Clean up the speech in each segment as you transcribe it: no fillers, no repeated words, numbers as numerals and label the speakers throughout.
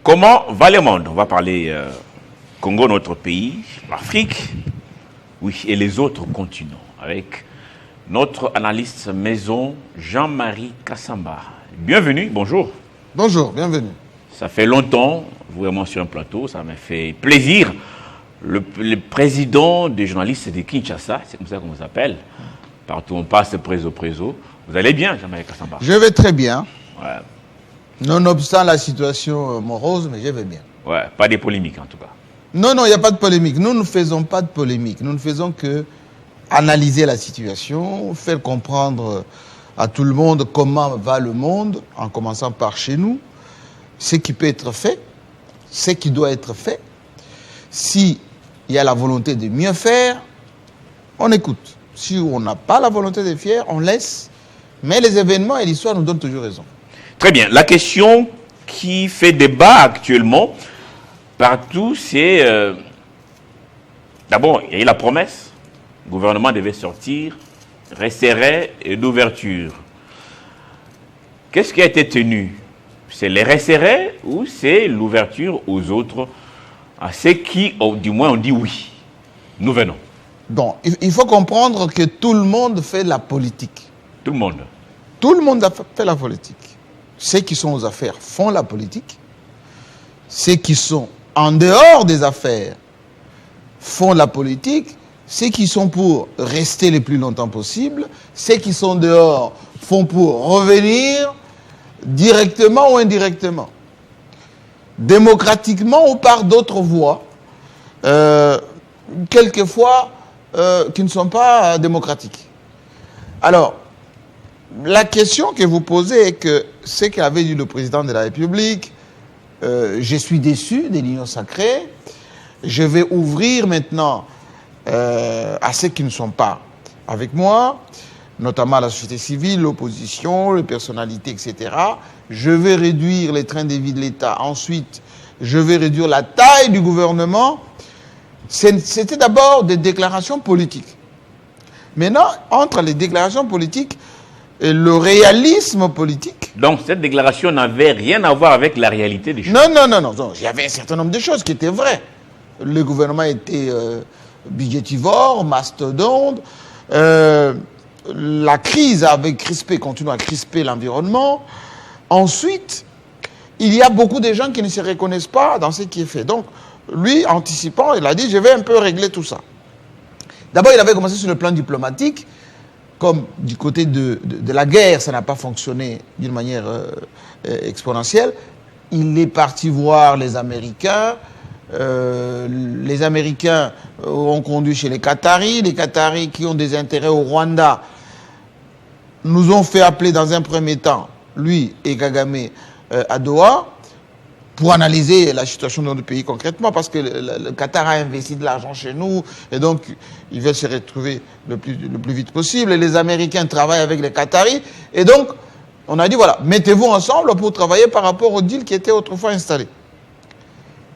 Speaker 1: Comment va le monde? On va parler Congo, notre pays, l'Afrique, oui, et les autres continents, avec notre analyste maison, Jean-Marie Kassamba. Bienvenue, bonjour.
Speaker 2: Bonjour, bienvenue.
Speaker 1: Ça fait longtemps, vraiment sur un plateau, ça m'a fait plaisir. Le président des journalistes de Kinshasa, c'est comme ça qu'on vous appelle. Partout on passe, préso. Vous allez bien, Jean-Marie Kassamba?
Speaker 2: Je vais très bien.
Speaker 1: Ouais.
Speaker 2: Nonobstant la situation morose, mais je vais bien.
Speaker 1: Ouais, pas de polémiques en tout cas.
Speaker 2: Non, il n'y a pas de polémique. Nous ne faisons pas de polémique. Nous ne faisons que analyser la situation, faire comprendre à tout le monde comment va le monde, en commençant par chez nous, ce qui peut être fait, ce qui doit être fait. S'il y a la volonté de mieux faire, on écoute. Si on n'a pas la volonté de faire, on laisse. Mais les événements et l'histoire nous donnent toujours raison.
Speaker 1: Très bien. La question qui fait débat actuellement partout, c'est... D'abord, il y a eu la promesse. Le gouvernement devait sortir, resserrer et d'ouverture. Qu'est-ce qui a été tenu? C'est les resserrer ou c'est l'ouverture aux autres, à ceux qui, du moins, ont dit oui. Nous venons.
Speaker 2: Donc, il faut comprendre que tout le monde fait la politique.
Speaker 1: Tout le monde.
Speaker 2: Tout le monde fait la politique. Ceux qui sont aux affaires font la politique. Ceux qui sont en dehors des affaires font la politique. Ceux qui sont pour rester le plus longtemps possible. Ceux qui sont dehors font pour revenir directement ou indirectement. Démocratiquement ou par d'autres voies. Quelquefois qui ne sont pas démocratiques. Alors, la question que vous posez est que ce qu'avait dit le président de la République, je suis déçu de l'union sacrée, je vais ouvrir maintenant à ceux qui ne sont pas avec moi, notamment la société civile, l'opposition, les personnalités, etc. Je vais réduire les trains de vie de l'État. Ensuite, je vais réduire la taille du gouvernement. C'était d'abord des déclarations politiques. Maintenant, entre les déclarations politiques et le réalisme politique...
Speaker 1: Donc, cette déclaration n'avait rien à voir avec la réalité des choses.
Speaker 2: Non. Il y avait un certain nombre de choses qui étaient vraies. Le gouvernement était budgétivore, mastodonte. La crise avait crispé, continue à crisper l'environnement. Ensuite, il y a beaucoup de gens qui ne se reconnaissent pas dans ce qui est fait. Donc, lui, anticipant, il a dit, je vais un peu régler tout ça. D'abord, il avait commencé sur le plan diplomatique. Comme du côté de la guerre, ça n'a pas fonctionné d'une manière exponentielle. Il est parti voir les Américains. Les Américains ont conduit chez les Qataris. Les Qataris qui ont des intérêts au Rwanda nous ont fait appeler dans un premier temps, lui et Kagame, à Doha, pour analyser la situation de notre pays concrètement, parce que le Qatar a investi de l'argent chez nous, et donc ils veulent se retrouver le plus vite possible, et les Américains travaillent avec les Qataris, et donc on a dit, voilà, mettez-vous ensemble pour travailler par rapport au deal qui était autrefois installé.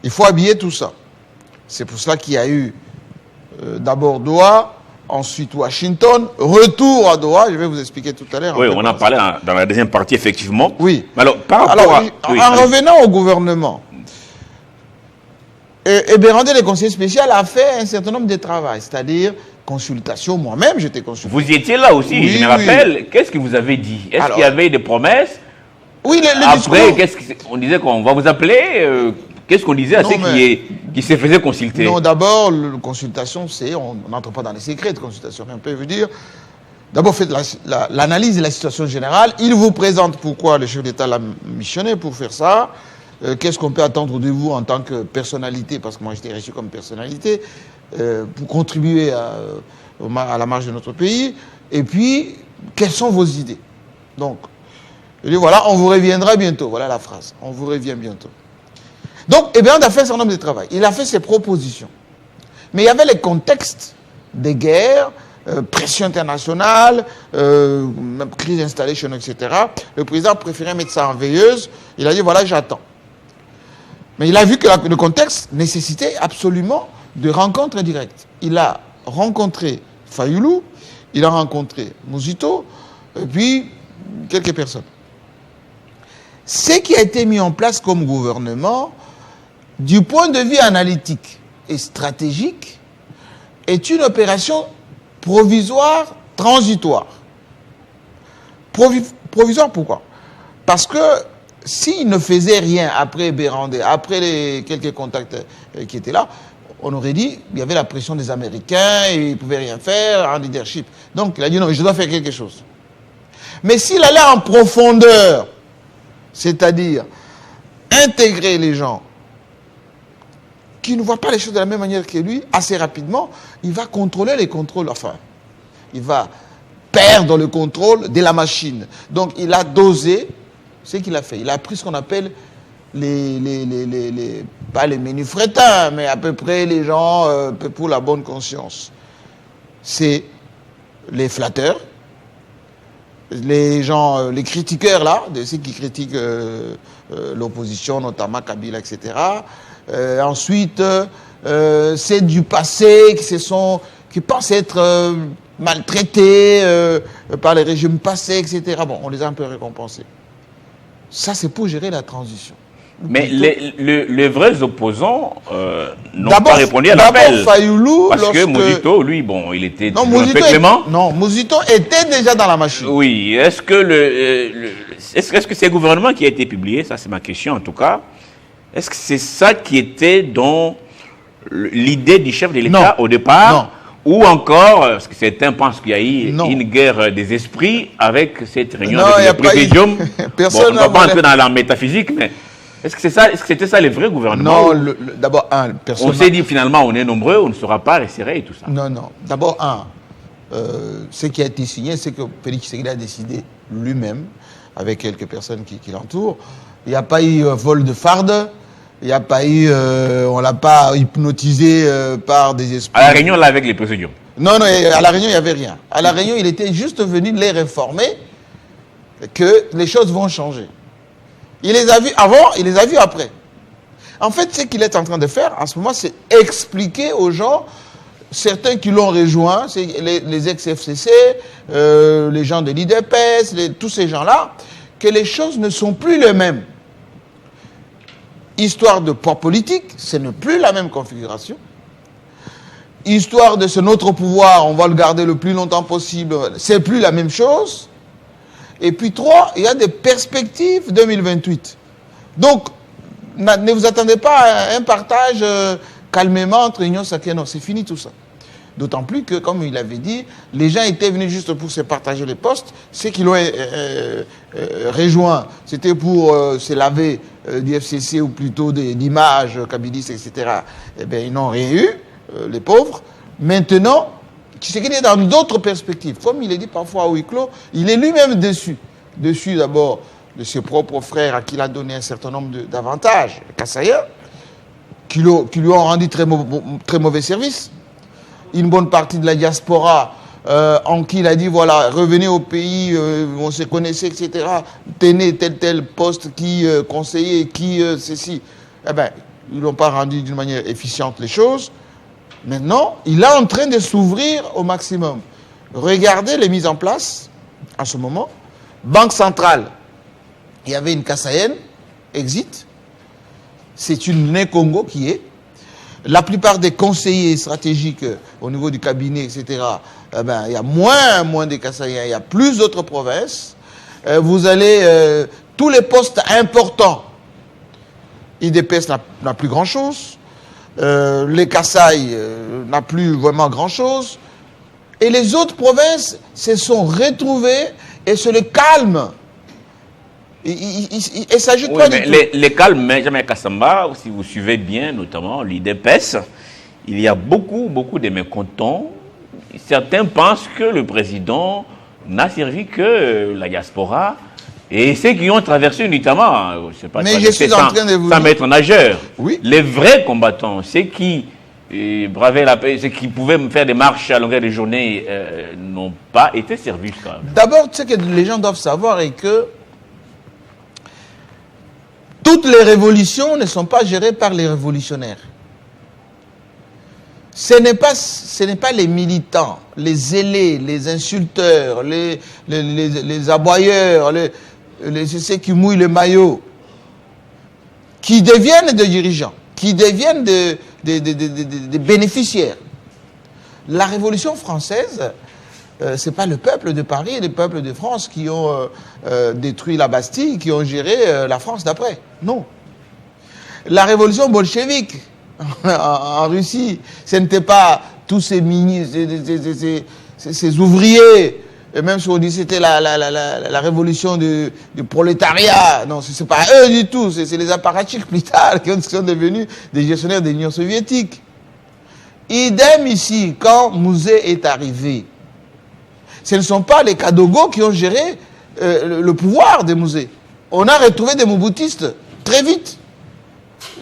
Speaker 2: Il faut habiller tout ça. C'est pour cela qu'il y a eu d'abord Doha, ensuite Washington, retour à Doha, je vais vous expliquer tout à l'heure.
Speaker 1: Oui, on en parlait dans la deuxième partie, effectivement.
Speaker 2: Oui.
Speaker 1: Mais alors, par rapport
Speaker 2: en revenant au gouvernement, Bérandé, le conseiller spécial, a fait un certain nombre de travaux, c'est-à-dire consultation. Moi-même, j'étais consulté.
Speaker 1: Vous étiez là aussi,
Speaker 2: oui,
Speaker 1: je me rappelle. Qu'est-ce que vous avez dit? Est-ce qu'il y avait des promesses?
Speaker 2: Oui,
Speaker 1: après, on disait qu'on va vous appeler qu'est-ce qu'on disait à ceux qui se faisaient consulter?
Speaker 2: Non, d'abord, la consultation, on n'entre pas dans les secrets de consultation. On peut vous dire, d'abord, faites l'analyse de la situation générale. Il vous présente pourquoi le chef d'État l'a missionné pour faire ça. Qu'est-ce qu'on peut attendre de vous en tant que personnalité, parce que moi j'étais reçu comme personnalité, pour contribuer à la marche de notre pays. Et puis, quelles sont vos idées? Donc, je dis, voilà, on vous reviendra bientôt. Voilà la phrase. On vous revient bientôt. Donc, on a fait un certain nombre de travail. Il a fait ses propositions. Mais il y avait les contextes des guerres, pression internationale, crise installée chez nous, etc. Le président préférait mettre ça en veilleuse. Il a dit, voilà, j'attends. Mais il a vu que le contexte nécessitait absolument de rencontres directes. Il a rencontré Fayoulou, il a rencontré Mouzito, et puis quelques personnes. Ce qui a été mis en place comme gouvernement du point de vue analytique et stratégique, est une opération provisoire, transitoire. Provisoire pourquoi? Parce que s'il ne faisait rien après Bérandé, après les quelques contacts qui étaient là, on aurait dit qu'il y avait la pression des Américains, et ils ne pouvaient rien faire en leadership. Donc il a dit non, je dois faire quelque chose. Mais s'il allait en profondeur, c'est-à-dire intégrer les gens qui ne voient pas les choses de la même manière que lui, assez rapidement, il va contrôler les contrôles, enfin, il va perdre le contrôle de la machine. Donc il a dosé ce qu'il a fait. Il a pris ce qu'on appelle pas les menus frétins, mais à peu près les gens pour la bonne conscience. C'est les flatteurs, les gens, les critiqueurs là, de ceux qui critiquent l'opposition, notamment Kabila, etc. Ensuite, c'est du passé qui pensent être maltraités par les régimes passés, etc. Bon, on les a un peu récompensés. Ça, c'est pour gérer la transition.
Speaker 1: Mais les vrais opposants n'ont pas répondu à l'appel.
Speaker 2: D'abord, Fayoulou,
Speaker 1: parce que Muzito, lui, bon, il était
Speaker 2: non,
Speaker 1: un peu clément.
Speaker 2: Non, Muzito était déjà dans la machine.
Speaker 1: Oui. Est-ce que c'est le gouvernement qui a été publié? Ça, c'est ma question, en tout cas. Est-ce que c'est ça qui était dans l'idée du chef de l'État au départ?
Speaker 2: Non.
Speaker 1: Ou encore, parce que certains pensent qu'il y a eu une guerre des esprits avec cette réunion de présidium.
Speaker 2: Personne
Speaker 1: on ne va pas entrer dans la métaphysique, mais est-ce que c'était ça le vrai gouvernement?
Speaker 2: Non, d'abord, personne.
Speaker 1: On s'est dit finalement, on est nombreux, on ne sera pas resserré et tout ça.
Speaker 2: Non. D'abord, ce qui a été signé, c'est que Félix Tshisekedi a décidé lui-même, avec quelques personnes qui l'entourent. Il n'y a pas eu vol de farde. Il n'y a pas eu, on ne l'a pas hypnotisé par des esprits.
Speaker 1: À la réunion, là, avec les présidiums?
Speaker 2: Non, à la réunion, il n'y avait rien. À la réunion, il était juste venu les informer que les choses vont changer. Il les a vus avant, il les a vus après. En fait, ce qu'il est en train de faire, en ce moment, c'est expliquer aux gens, certains qui l'ont rejoint, c'est les ex-FCC, les gens de l'IDPS, tous ces gens-là, que les choses ne sont plus les mêmes. Histoire de poids politique, ce n'est plus la même configuration. Histoire de ce notre pouvoir, on va le garder le plus longtemps possible, c'est plus la même chose. Et puis 3, il y a des perspectives 2028. Donc, ne vous attendez pas à un partage calmement entre Union Sacrée. Non, c'est fini tout ça. D'autant plus que, comme il avait dit, les gens étaient venus juste pour se partager les postes. Ceux qui l'ont rejoint, c'était pour se laver du FCC ou plutôt d'images kabilistes, etc. Eh bien, ils n'ont rien eu, les pauvres. Maintenant, Tshisekedi est dans d'autres perspectives. Comme il est dit parfois à huis clos, il est lui-même déçu. Déçu d'abord de ses propres frères à qui il a donné un certain nombre d'avantages, les Kassaïens, qui lui ont rendu très mauvais service. Une bonne partie de la diaspora en qui il a dit, voilà, revenez au pays, on se connaissait, etc. Tenez tel poste, qui conseiller, qui ceci. Eh bien, ils n'ont pas rendu d'une manière efficiente les choses. Maintenant, il est en train de s'ouvrir au maximum. Regardez les mises en place, en ce moment. Banque centrale, il y avait une Kassaïenne, Exit. C'est une Né Congo qui est. La plupart des conseillers stratégiques au niveau du cabinet, etc., eh ben, il y a moins de Kassaïens, il y a plus d'autres provinces. Vous allez, tous les postes importants, IDPS n'a plus grand-chose, les Kasaï n'a plus vraiment grand-chose, et les autres provinces se sont retrouvées, et c'est le calme. Et s'ajoute pas du tout.
Speaker 1: Les calmes, mais jamais Kassamba, si vous suivez bien, notamment l'IDPS, il y a beaucoup de mécontents. Certains pensent que le président n'a servi que la diaspora et ceux qui ont traversé notamment, je sais pas,
Speaker 2: mais je suis en train de vous
Speaker 1: sans maître nageur.
Speaker 2: Oui.
Speaker 1: Les vrais combattants, ceux qui bravaient la paix, ceux qui pouvaient faire des marches à longueur de journée, n'ont pas été servis.
Speaker 2: D'abord, ce que les gens doivent savoir est que toutes les révolutions ne sont pas gérées par les révolutionnaires. Ce n'est pas les militants, les zélés, les insulteurs, les aboyeurs, ceux qui mouillent le maillot, qui deviennent des dirigeants, qui deviennent des bénéficiaires. La Révolution française, ce n'est pas le peuple de Paris et le peuple de France qui ont détruit la Bastille, qui ont géré la France d'après. Non. La Révolution bolchevique en Russie, ce n'était pas tous ces ouvriers, et même si on dit que c'était la révolution du prolétariat, non, ce n'est pas eux du tout, c'est les apparatchiks plus tard qui sont devenus des gestionnaires de l'Union soviétique. Idem ici, quand Mouzé est arrivé, ce ne sont pas les Kadogo qui ont géré le pouvoir de Mouzé. On a retrouvé des Mobutistes très vite.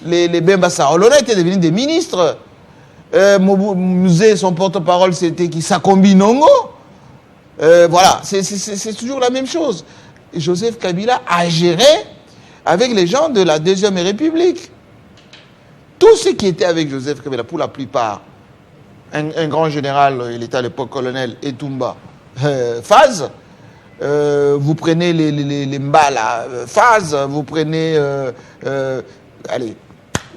Speaker 2: Les Bemba Saolona étaient devenus des ministres. Mouzé, son porte-parole, c'était qui Sakombi Nongo. Voilà, c'est toujours la même chose. Et Joseph Kabila a géré avec les gens de la Deuxième République. Tous ceux qui étaient avec Joseph Kabila, pour la plupart, un grand général, il était à l'époque colonel, Etumba, Faz, vous prenez les Mbala, Faz, vous prenez allez,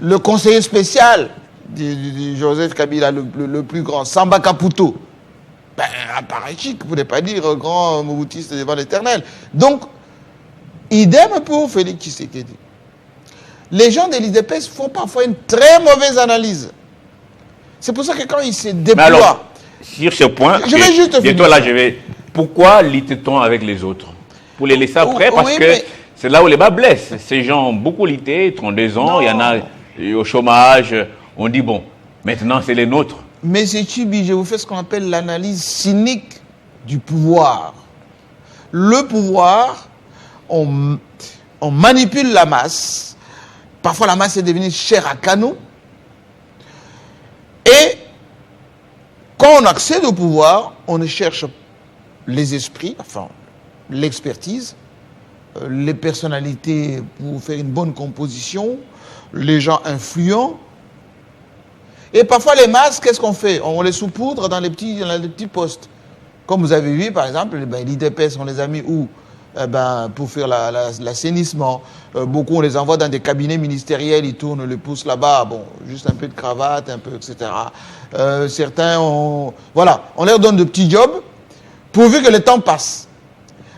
Speaker 2: le conseiller spécial de Joseph Kabila, le plus grand, Samba Kaputo. Ben, apparatchik, vous ne pouvez pas dire grand moboutiste devant l'Éternel. Donc, idem pour Félix Tshisekedi. Les gens de l'IDPS font parfois une très mauvaise analyse. C'est pour ça que quand ils se déploient... Mais alors,
Speaker 1: sur ce point,
Speaker 2: je vais juste
Speaker 1: bientôt là, pourquoi lutte-t-on avec les autres? Pour les laisser après, parce que c'est là où les bas blessent. Ces gens ont beaucoup lutté, 32 ans, il y en a au chômage. On dit, bon, maintenant c'est les nôtres.
Speaker 2: Mais c'est Chibi, je vous fais ce qu'on appelle l'analyse cynique du pouvoir. Le pouvoir, on manipule la masse. Parfois, la masse est devenue chère à canon. Et quand on accède au pouvoir, on ne cherche les esprits, enfin, l'expertise, les personnalités pour faire une bonne composition, les gens influents. Et parfois, les masses, qu'est-ce qu'on fait? On les saupoudre dans les petits postes. Comme vous avez vu, par exemple, l'IDPS, on les a mis où? Pour faire l'assainissement. Beaucoup, on les envoie dans des cabinets ministériels, ils tournent le pouce là-bas, bon, juste un peu de cravate, un peu, etc. Certains, on leur donne de petits jobs, pourvu que le temps passe.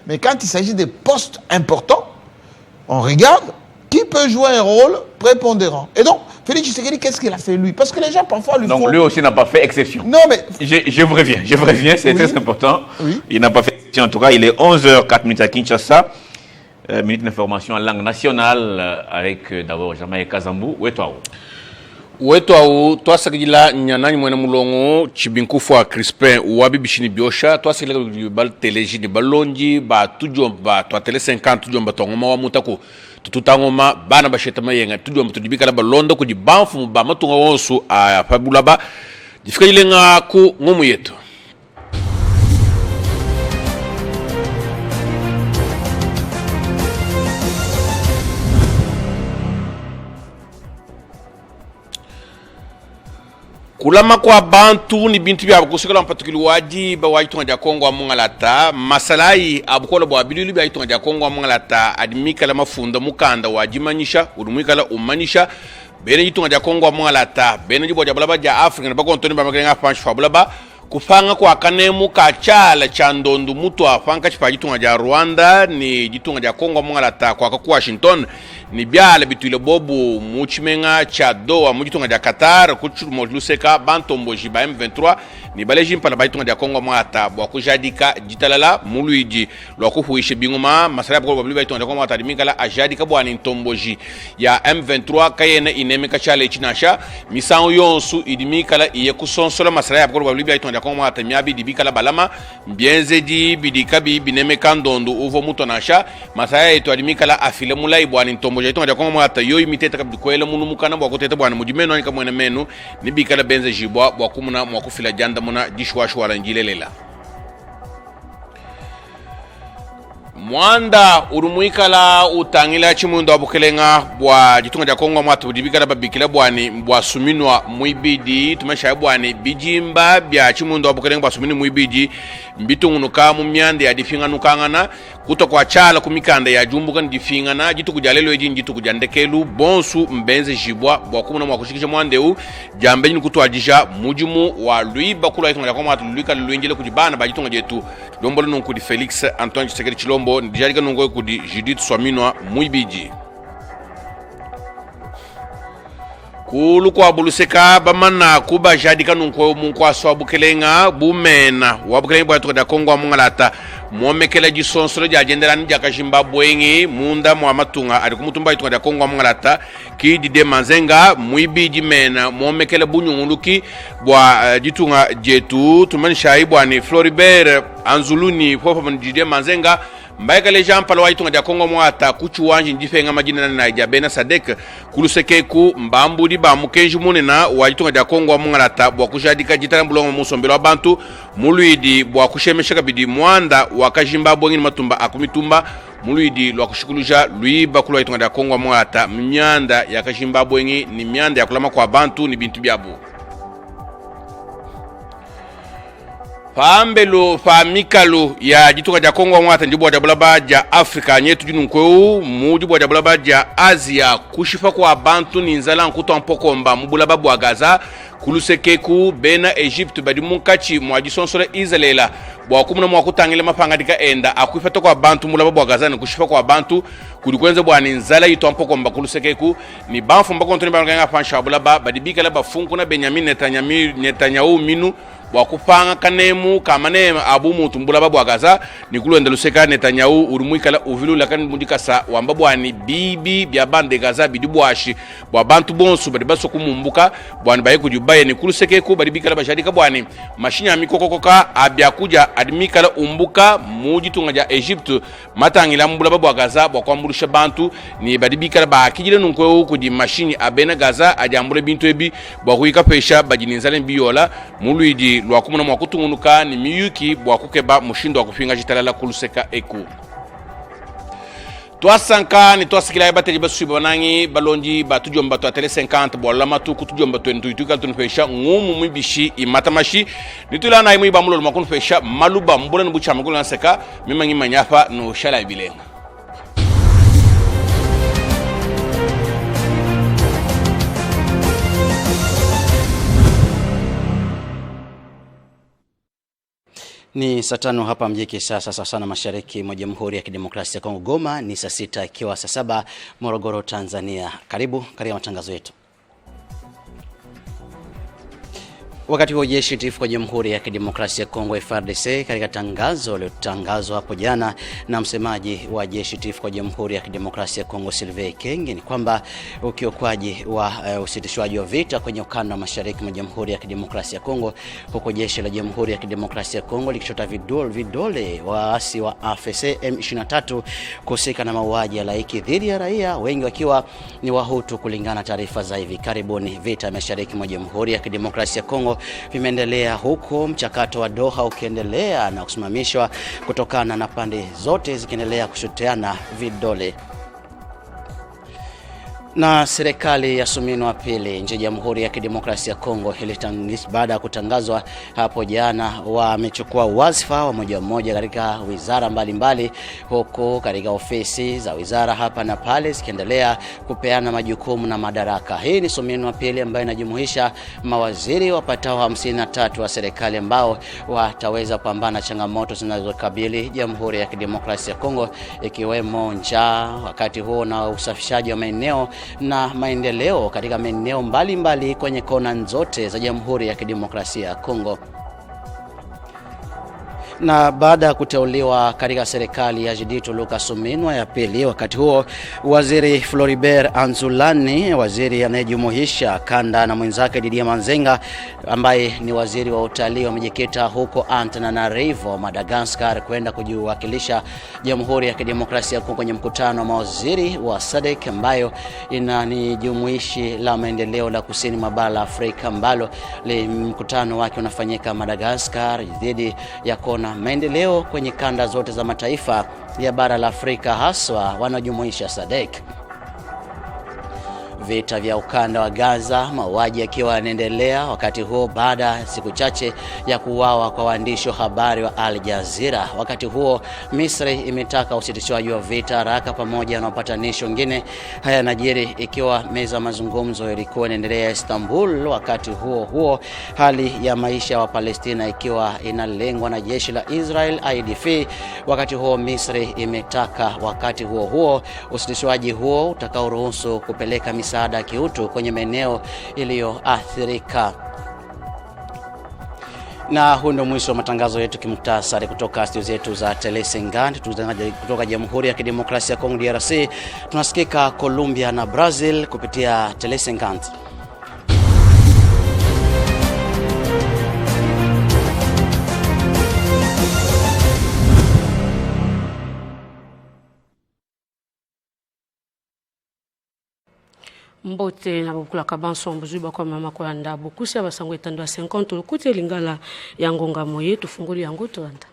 Speaker 2: Mais quand il s'agit des postes importants, on regarde qui peut jouer un rôle prépondérant. Et donc, Félix Tshisekedi, qu'est-ce qu'il a fait lui? Parce que les gens parfois lui font...
Speaker 1: Donc lui aussi n'a pas fait exception.
Speaker 2: Non mais...
Speaker 1: Je vous reviens, c'est très important.
Speaker 2: Oui.
Speaker 1: Il n'a pas fait exception, en tout cas, il est 11h04 à Kinshasa. Minute d'information en langue nationale avec d'abord Jamaï Kazambou. Où est toi?
Speaker 3: Wetu toi sakijila nyanani mwena mulongo chibinkufu a Crispin wabi bishini biosha toi sakijila bal teleji ni balonji ba tujomba toi tele 50 tujomba tongoma wa mutako tututangoma bana bashetama yenga tujomba tudibika la balonda ku di banfu ba matunga wonsu a fabulaba difika nga ku ngomu yetu. Kulama kwa bantu ni bintu bya kusikala mpatukili waji ba wayitu ngja Kongo amungalata masalai abukola bwa bilili bya yitu ngja Kongo amungalata adimika la mafunda mukanda wajimanyisha urumwika la umanisha bene yitu ngja Kongo amungalata bene jibo jabalaba ja Afrika na bakontoni ba magenga panshi fabulaba kufanga kwa kanemu ka chala cha ndondu mutu afanga chipa jitunga ja Rwanda ni jitunga ja Kongo amungalata kwa Washington ni byala bitule bobu muchimenga cha Doha mujitunga ja Qatar kuchuru luseka bantombo jiba M23 ni baleji mpala baitunga ja Kongo amungalata bwa kujadika jitalala muluiji lwa kuhuishe binguma masala bwa bwa baitunga ja Kongo amungalata dimikala ajadika bwa ni ntomboji ya M23 kayene inemeka chale chinasha misango yonsu idimikala iye kusonsola masala ya bwa bwa baitunga ja Kongo amungalata miabi dibikala balama mbienzeji bidikabi bineme kandondo uvo muto nasha masaya yetu adimikala afile mulai bwa ni ntombo jaito ndia kongo ata yo imiteta kabdi kwela munu mukana bwa koteta bwa mujimeno ani kamwene menu ni bikala benze jibwa bwa kumuna mwa kufila janda muna dishwashu wala njilelela Mwanda urumuikala utangila chimundo abukelenga bwa jitunga ja Kongo mwatu dibikala babikila bwani bwa suminwa muibidi tumesha bwani bijimba bya chimundo abukelenga bwa sumini muibidi mbitungunuka mu myande ya difinga nukangana kuto kwa chala kumikanda ya jumbuka ndifingana jitu kujalelo eji njitu kujandekelu bonsu mbenze jibwa bwakumuna mwakushikisha mwandeu jambe ni kuto ajisha mujimu wa luiba kula itunga kwa matu luika luenjele kujibana bajitu ngajetu lombolo nunku di Felix Antoine Tshisekedi Chilombo ndijarika nungu kudi Judith Swaminwa Muibiji kulu kwa buluseka bamana kuba jadika nunko munkwa swabu kelenga bumena wabukelenga bwa tukada Kongo mungalata mwomekela jisonsolo ja jenderani jaka Zimbabwe munda mwa matunga ali kumutumba itukada Kongo mungalata ki Dide Manzenga Muibiji mena mwomekela bunyungunuki bwa jitunga jetu tumanisha ibwani Floribert Anzuluni popa Dide Manzenga mbaikale Jean Paul waitunga dia Kongo mwata kuchuwanji njifenga majina na Jabena Sadek kulusekeku mbambudi ba mukenji munena waitunga dia Kongo mwangalata bwa kushadika jitambulongo musombelo abantu muluidi bwa kushemesha kabidi mwanda wakajimba bwengini matumba akumitumba muluidi lwa kushikuluja luiba kulu waitunga dia Kongo mwangalata myanda ya kajimba bwengi ni myanda ya kulama kwa abantu ni bintu byabu Pambelo famikalo ya jituka ja Kongo mwata njibu wa jabulaba ja Afrika nyetu jinu mkweu mujibu wa jabulaba ja Asia kushifa kwa abantu ni nzala nkuto mpokomba mbulaba bwa Gaza kulusekeku bena Egypt badi munkachi mwajisonsole Israela bwa kumuna mwakutangile mapanga dika enda akuifata kwa abantu mbulaba bwa Gaza ni kushifa kwa abantu kudikwenze bwa ni nzala ito mpokomba kulusekeku ni banfu mbako ntoni nga pansha bulaba badi bika laba funku na Benjamin Netanyahu minu wakupanga kanemu kamanema abu mutu mbulaba bwa Gaza nikulu endeluseka Netanyahu urumuikala uvilu lakani mundikasa wambabwani bibi bya bande Gaza bidibwashi bwa bantu bonsu badibaso kumumbuka bwani baye kujubaye nikulu sekeku badibikala bashadika bwani mashinya mikokokoka abyakuja admikala umbuka mujitunga ja Egypt matangila mbulaba bwa Gaza bwa kwambulisha bantu ni badibikala bakijile nunkwe kudi mashini abena Gaza ajambule bintu ebi bwa kuika pesha bajininzale mbiyola muluidi lwa kumuna mwakutungunuka ni miyuki bwa kukeba mushindo wa kufinga jitalala kuluseka eku Twasanka ni twasikila ibateji basu banangi balonji batujomba twa tele 50 bolama tu kutujomba 22 kal tunfesha ngumu mwibishi imatamashi nitula na imu ibamulo makunfesha maluba mbona nbucha magulu naseka mimangi manyafa no shala ibilenga
Speaker 4: Ni saa 5 hapa mjini Kinshasa, sasa sana mashariki mwa Jamhuri ya Kidemokrasia ya Kongo. Goma ni saa 6 ikiwa saa 7 Morogoro Tanzania. Karibu katika matangazo yetu. Wakati huo jeshi tifu kwa Jamhuri ya Kidemokrasia ya Kongo FARDC katika tangazo lililotangazwa hapo jana na msemaji wa jeshi tifu kwa Jamhuri ya Kidemokrasia ya Kongo Sylvain Ekenge ni kwamba ukiukwaji wa usitishwaji wa vita kwenye ukanda wa mashariki mwa Jamhuri ya Kidemokrasia ya Kongo, huko jeshi la Jamhuri ya Kidemokrasia ya Kongo likishota vidole waasi wa AFC M23 kusika na mauaji ya laiki dhidi ya raia, wengi wakiwa ni Wahutu kulingana taarifa za hivi karibuni. Vita mashariki mwa Jamhuri ya Kidemokrasia ya Kongo vimeendelea huko mchakato wa Doha ukiendelea na kusimamishwa kutokana na pande zote zikiendelea kushoteana vidole. Na serikali ya Sumino wa pili nje Jamhuri ya Kidemokrasia ya Kongo baada ya kutangazwa hapo jana wamechukua wazifa wa moja katika wizara mbalimbali huko katika ofisi za wizara hapa na pale zikiendelea kupeana majukumu na madaraka. Hii ni Sumino wa pili ambayo inajumuisha mawaziri wapatao 53 wa serikali ambao wataweza kupambana changamoto zinazokabili Jamhuri ya Kidemokrasia ya Kongo ikiwemo njaa, wakati huo na usafishaji wa maeneo na maendeleo katika maeneo mbalimbali kwenye kona zote za Jamhuri ya Kidemokrasia ya Kongo. Na baada ya kuteuliwa katika serikali ya Judith Suminwa ya pili, wakati huo waziri Floribert Anzulani, waziri anayejumuisha kanda na mwenzake Dide Manzenga ambaye ni waziri wa utalii, wamejikita huko Antananarivo, Madagascar, kwenda kujiwakilisha Jamhuri ya Kidemokrasia ya Kongo kwenye mkutano wa mawaziri wa SADC ambayo ni jumuishi la maendeleo la kusini mwa bara la Afrika, ambalo mkutano wake unafanyika Madagascar dhidi ya kona maendeleo kwenye kanda zote za mataifa ya bara la Afrika, haswa wanajumuisha SADC. Vita vya ukanda wa Gaza, mauaji yakiwa yanaendelea wakati huo baada ya siku chache ya kuuawa kwa waandishi wa habari wa Al Jazeera. Wakati huo Misri imetaka usitishwaji wa vita haraka pamoja na upatanisho wengine. Haya yanajiri ikiwa meza mazungumzo ilikuwa inaendelea Istanbul. Wakati huo hali ya maisha wa Palestina ikiwa inalengwa na jeshi la Israel IDF. Wakati huo Misri imetaka wakati huo usitishwaji huo utakaoruhusu kupeleka misaada ya kiutu kwenye maeneo iliyoathirika. Na huu ndio mwisho wa matangazo yetu kimuktasari kutoka studio zetu za Telesengand. Tunatangaza kutoka Jamhuri ya Kidemokrasia ya Kongo DRC. Tunasikika Colombia na Brazil kupitia Telesengand.
Speaker 5: Mbote na bukula kabanso mbuzuba kwa mama kwa ndabu kusia basango etando 50 lukuti lingala ya ngonga moye tufunguli yango toanda.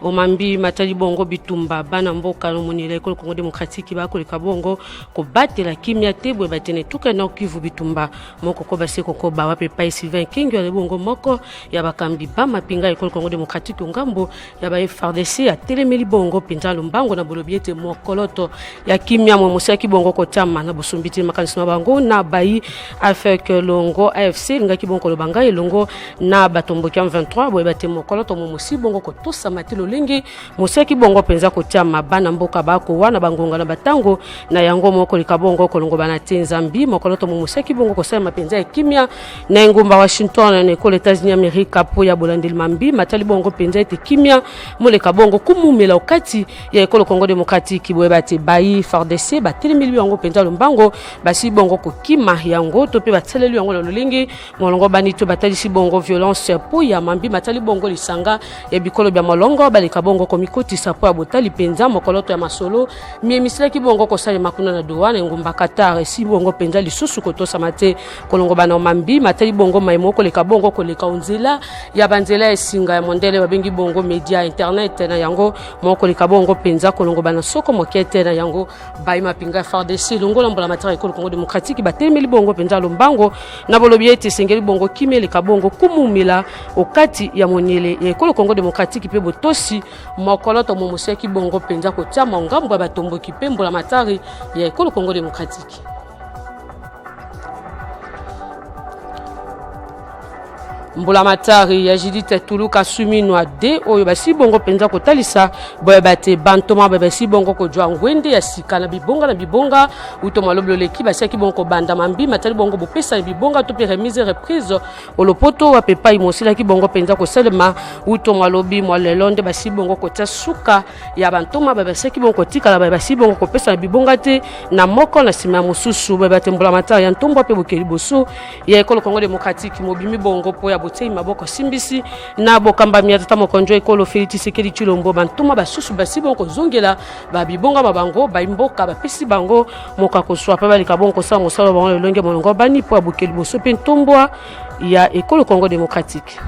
Speaker 5: Omambi matali bongo bitumba bana mboka no monile ekolo Kongo Demokratiki bakoleka bongo ko batela kimia tebwe batene tuka na Kivu bitumba moko ko base ko ba wape pai Sylvain King ya bongo moko ya bakambi ba mapinga ekolo Kongo Demokratiki ngambo ya ba FARDC ya telemeli bongo pinza lumbango na bolobiete mokoloto ya kimia mo musaki bongo ko tama na bosumbiti makanisma bango na bai afek longo AFC ngaki bongo lobanga elongo na batombo kya 23 boye bate mokoloto mo musi bongo ko tosa matilo lingi museki bongo penza kotiama bana mboka bako wana bangonga na batango na yango moko likabongo kolongo bana Nzambi mokoloto museki bongo kosema penza ya kimia na ngumba Washington na ekole États-Unis Amerika po ya bolandeli mambi matali bongo penza ete kimia mole kabongo kumumela okati ya ekolo Kongo Demokratiki boye bate bai FARDC batelemeli yango penza lombango basi bongo kokima yango to pe bateleli yango lolingi molongo bani to batali si bongo violence po ya mambi matali bongo lisanga ya bikolo bya molongo balika bongo komikoti sapo ya botali penza mokoloto ya masolo miemisila ki bongo kosali makuna na douane ngumba Qatar si bongo penza lisusu kotosa mate kolongo bana mambi matali bongo maimoko leka bongo koleka onzela ya banzela esinga ya mondele babengi bongo media internet na yango moko leka bongo penza kolongo bana soko mokete na yango bai mapinga FARDC longola mbola matari ekolo Kongo Demokratiki batelemeli bongo penza lombango na bolobiete sengeli bongo kimeli kabongo kumumila okati ya monyele ya ekolo Kongo Demokratiki pe botosi mokoloto momuseki bongo penza kotiama ngambo ya batombo kipembo la matari ya ekolo Kongo Demokratiki. Mbula matari ya Judith Tuluka Suminwa de oyo basi bongo penza kotalisa boye bate bantoma basi bongo ko jwa ngwende ya sika na bibonga utoma loblo leki basi ki bongo banda mambi matali bongo bopesa bibonga to pe remise reprise olopoto wa pepa imosila ki bongo penza ko selema utoma lobi mo lelonde basi bongo ko tasuka ya bantoma basi ki bongo tika la basi bongo ko pesa bibonga te na moko na sima mususu boye bate mbula matari ya ntombo pe bokeli boso ya ekolo Kongo Demokratiki mobimi bongo po ya botei maboko simbisi na bokamba miata mokonjo ekolo Félix Tshisekedi Tshilombo bantuma basusu basi bongo zongela babibonga babango baimboka bapesi bango moka koswa pa balika bongo sa mosalo bango lolenge molongo bani po abokeli boso pe ntombwa ya ekolo Kongo Demokratiki.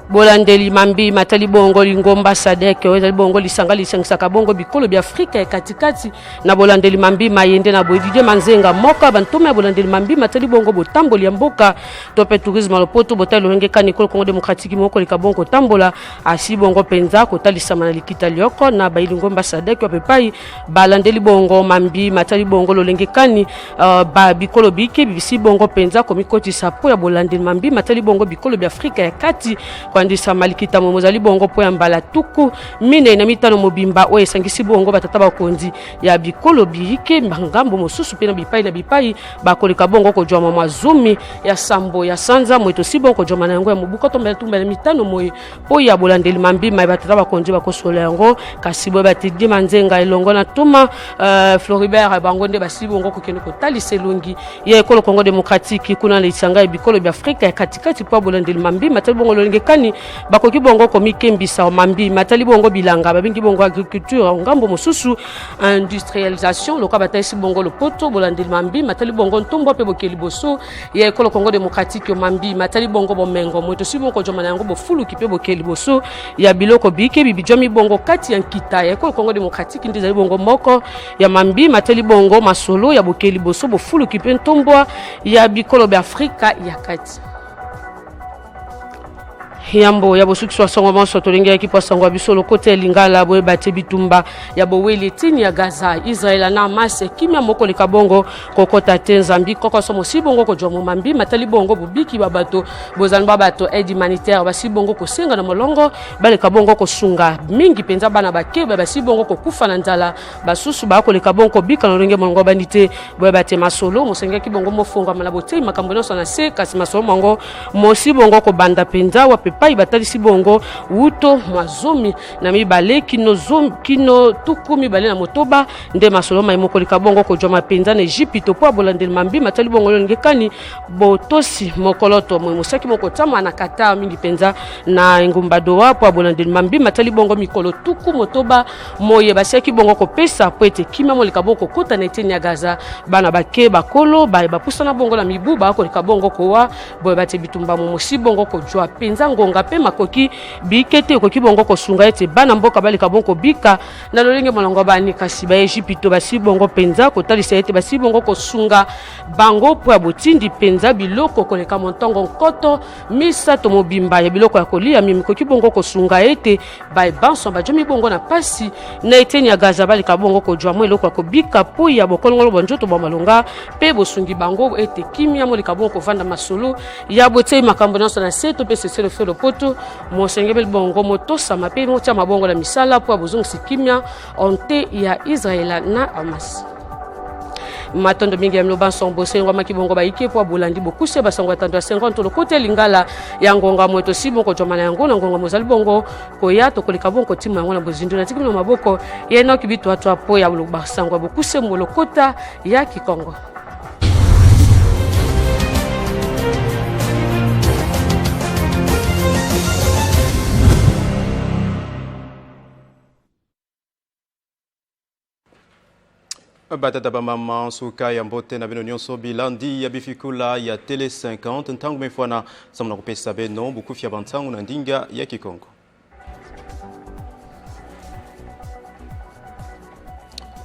Speaker 5: Bolandeli mambi matali bongo lingomba sadeke weza bongo lisangali sangisa bongo bikolo bi Afrika ya katikati na bolandeli mambi mayende na boedije manzenga moka bantoma bolandeli mambi matali bongo botamboli ya mboka tope tourisme lopoto botali lenge kani ekolo Kongo Demokratiki moko likabongo tambola asi bongo penza kotalisa na likita lioko na bailingomba sadeke pepai balandeli bongo mambi matali bongo lolenge kani ba bikolo bike bisi bongo penza komikoti sapo ya bolandeli mambi matali bongo bikolo bi Afrika ya kati kwandisa malikita momozali bongo po ya mbala tuku mine na mitano mobimba o esangisi bongo batata bakonzi ya bikolo bihike ngambo mosusu pe na bipai bakoleka bongo ko jwa mama zumi ya sambo ya sanza moito si bongo jwa na yango ya mobuko to mbele tumba na mitano moye po ya bolandeli mambi mai batata bakonzi bakosola yango kasi bo batidi manzenga elongo na tuma Floribert bango nde basi bongo ko kende ko talise lungi ya ekolo Kongo Demokratiki kuna le isanga ya bikolo bi Afrika ya katikati po bolandeli mambi matali bongo lolenge kani kani bakoki bongo komi kembisa mambi matali bongo bilanga babengi bongo agriculture ngambo mosusu industrialisation loka batasi bongo lopoto bolandeli mambi matali bongo ntombo pe bokeli boso ya ekolo Congo démocratique mambi matali bongo bomengo moto si bongo jomana yango bofuluki pe bokeli boso ya biloko bike bibijomi bongo kati ya nkita ya ekolo Congo démocratique ndizali bongo moko ya mambi matali bongo masolo ya bokeli boso bofuluki pe ntombo ya bikolo be Afrika ya kati yambo ya bosuki so songo manso tolinga ekipo sango bisolo kote lingala boye bate bitumba ya boweli tini ya Gaza Israel na Hamas kimya moko leka bongo kokota tenzambi koko somo si bongo ko jomo mambi matali bongo bubiki babato bozan babato aide humanitaire basi bongo ko senga na molongo baleka bongo ko sunga mingi penza bana bakeba basi bongo ko kufa na nzala basusu ba ko leka bongo bika na ringe mongo bandite boye bate masolo mosenga ki bongo mofonga malabote makambo no sana se kasi masolo mongo mosi bongo ko banda penza wa pai batalisi bongo wuto mazomi na mibale kino tuku mibale na motoba nde masolo mai moko lika bongo ko joma penza na Egypte po abolandeli mambi matali bongo ngekani botosi mokoloto mosaki moko tama na kata mingi penza na ngumba doa po abolandeli mambi matali bongo mikolo tuku motoba moye basaki bongo ko pesa po ete kimya mo lika bongo kota na eteni ya Gaza bana bake bakolo ba pusana bongo na mibu ba ko lika bongo ko wa boye bate bitumba mosi bongo ko jwa penza ngonga pe makoki bikete koki bongo ko sunga ete bana mboka balika bongo bika na lolenge molongo bani kasi ba Egypte basi bongo penza ko talisa ete basi bongo ko sunga bango po abotindi penza biloko ko leka montongo nkoto misa to mobimba ya biloko ya kolia mimi koki bongo ko sunga ete ba banso ba jomi bongo na pasi na eteni ya Gaza balika bongo ko jwa mweloko ko bika po ya bokolongo bonjoto ba malonga pe bosungi bango ete kimya molika bongo ko vanda masolo ya bote makambo na sona seto pe seselo felo poto mosengebel bongo motosa mape motia mabongo la misala po abozong sikimia onte ya Israel na Hamas matondo mingi ya mloba songo sengo makibongo baike po bolandi bokuse basango atando 50 lo kote lingala ya ngonga mweto sibo ko jomana yango na ngonga mozali bongo ko ya to kolika bongo timu yango na bozindo na tikino maboko yeno kibitu atu apo ya loba sango bokuse molokota ya Kikongo.
Speaker 6: Batata bamama suka ya mbote na bino nyonso bilandi ya bifikula ya tele 50 ntango mefwana samuna kupesa beno bukufi ya bantangu na ndinga ya Kikongo.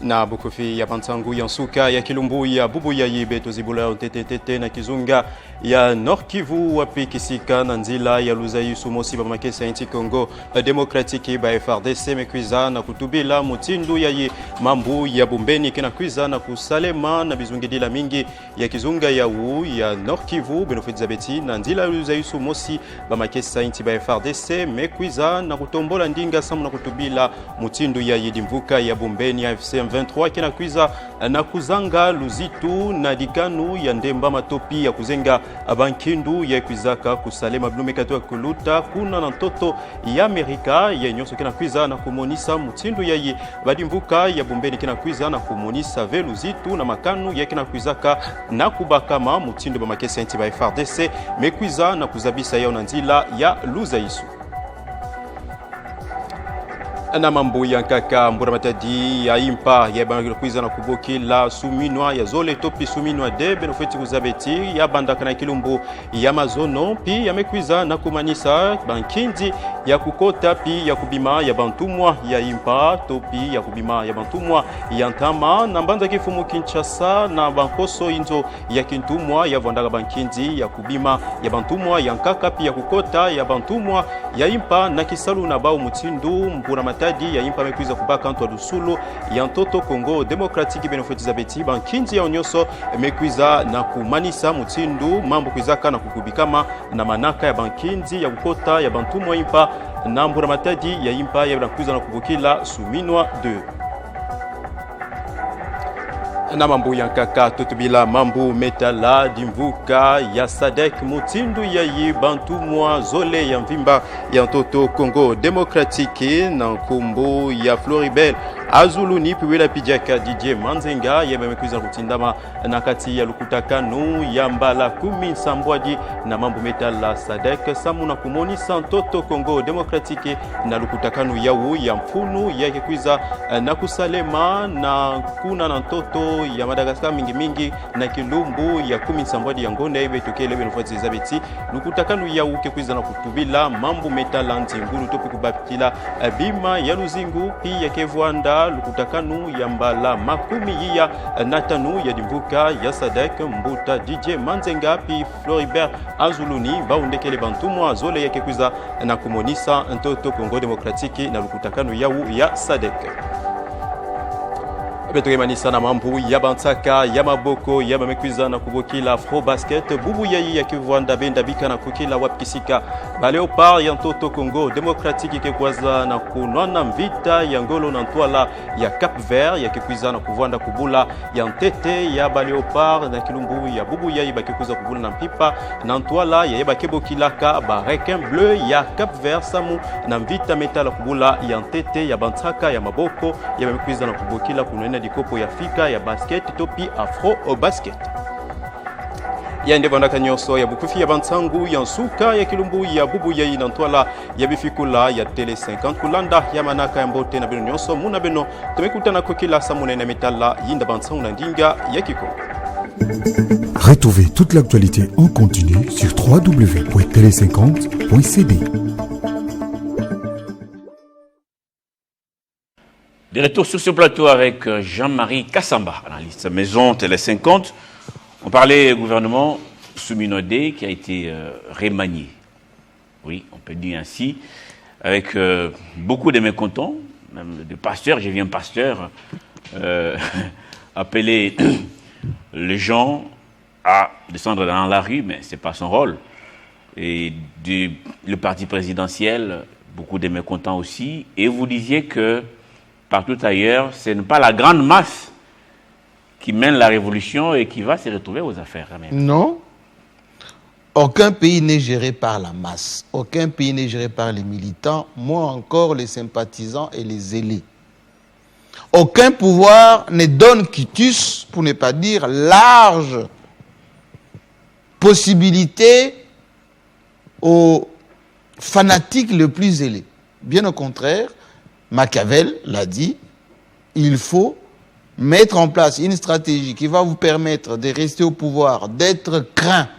Speaker 6: Na bukufi ya bantangu ya nsuka ya Kilumbu ya bubu ya yibe tozibula tete na Kizunga ya Nord Kivu wapi kisika na nzila ya Luzaisu mosi ba makesa inti Congo Democratique ba FARDC mekwiza na kutubila mutindu ya ye mambu ya bumbeni kina kwiza na kusalema na bizungidila mingi ya Kizunga ya u ya Nord Kivu benofitza beti na nzila ya Luzaisu mosi ba makesa inti ba FARDC mekwiza na kutombola ndinga samu na kutubila mutindu ya yidimvuka ya bumbeni ya FC 23 kina kwiza na kuzanga Luzitu na Dikanu ya Ndemba matopi ya kuzenga abankindu ya kwizaka kusalema blumekato ya kuluta kuna na ntoto ya Amerika ya nyonso kina kwiza na kumonisa mutindu ya ye badimvuka ya bumbeni kina kwiza na kumonisa Veluzitu na makanu ya kina kwizaka na kubakama mutindu ba makesa inti ba FARDC mekwiza na kuzabisa ya nzila ya Luzaisu. Na mambo ya nkaka mbura matadi ya impa ya bangi kwiza na kuboki la suminwa ya zole topi suminwa de benofeti kuzabeti ya bandaka na Kilumbu ya mazono pi ya mekwiza na kumanisa bankindi ya kukota pi ya kubima ya bantumwa ya impa topi ya kubima ya bantumwa ya ntama na mbanda kifumu Kinshasa na bankoso inzo ya kintumwa ya vandaka bankindi ya kubima ya bantumwa ya nkaka pi ya kukota ya bantumwa ya impa na kisalu na bao mutindu mbura matadi ya impa mekwiza kubaka Antwa Dusulu ya ntoto Congo Democratique benofetiza beti bankindi ya onyoso mekwiza na kumanisa mutindu mambo kwizaka na kukubikama na manaka ya bankindi ya kukota ya bantumwa impa na mbura matadi ya impa ya kwiza na kubukila suminwa 2. Na mambo ya nkaka tutubila mambo metala dimvuka ya Sadek mutindu ya yi bantumwa zole ya mvimba ya ntoto Congo Democratique na nkumbu ya Floribel Azuluni Piwela Pijaka DJ Manzenga yamekuiza kutindama na kati ya lukutakano ya mbala 10 Sambwaji na mambo metala Sadek Samuna kumoni Santoto Kongo Demokratike na lukutakano yawu ya mfunu yake kuiza na kusalema na kuna na ntoto ya Madagascar mingi na kilumbu ya 10 Sambwaji ya ngonde betokele benofati zabeti lukutakano yawu ke kuiza na kutubila mambo metala ntingulu topi kubapitila bima ya luzingu pia kevwanda lukutakanu ya mbala 10 ya natanu ya dimbuka ya Sadek Mbuta DJ Manzenga pi Floribert Azuluni baundekele bantumwa zole yake kuiza na kumonisa ntoto Kongo Demokratiki na lukutakanu yawu ya Sadek. Betogemanisa na mambu ya bantaka ya maboko ya mamekwiza na kubokila Afro Basket bubu ya kivwanda benda bika na kukila wapkisika Baleopard ya ntoto Kongo Demokratiki kekwaza na kunwana mvita ya ngolo na ntwala ya Cap Vert ya kekwiza na kuvwanda kubula ya ntete ya Baleopard na kilumbu ya bubu ya bakekuza kubula na mpipa na ntwala ya bakebokilaka ba requin bleu ya Cap Vert samu na mvita metala kubula ya ntete ya bantaka ya maboko ya mamekwiza na kubokila kunena dikopo ya Afrika ya basket topi Afro Basket. Ya ndevanda kanyoso ya bukufi ya bantsangu ya nsuka ya kilumbu ya bubu ya inantwala ya bifikula ya tele 50 kulanda ya manaka ya mbote na bino nyonso muna beno tumekutana kwa kila samune na metala yinda bantsangu na ndinga ya kiko.
Speaker 7: Retrouvez toute l'actualité en continu sur www.tele50.cd.
Speaker 1: De retour sur ce plateau avec Jean-Marie Kassamba, analyste maison Télé 50. On parlait gouvernement Souminodé qui a été remanié. Oui, on peut dire ainsi, avec beaucoup de mécontents, même de pasteurs, je viens pasteur, appeler les gens à descendre dans la rue, mais ce n'est pas son rôle. Et le parti présidentiel, beaucoup de mécontents aussi. Et vous disiez que partout ailleurs, ce n'est pas la grande masse qui mène la révolution et qui va se retrouver aux affaires.
Speaker 2: Non. Aucun pays n'est géré par la masse. Aucun pays n'est géré par les militants, moins encore les sympathisants et les zélés. Aucun pouvoir ne donne quitus, pour ne pas dire large possibilité aux fanatiques les plus zélés. Bien au contraire, Machiavel l'a dit, il faut mettre en place une stratégie qui va vous permettre de rester au pouvoir, d'être craint.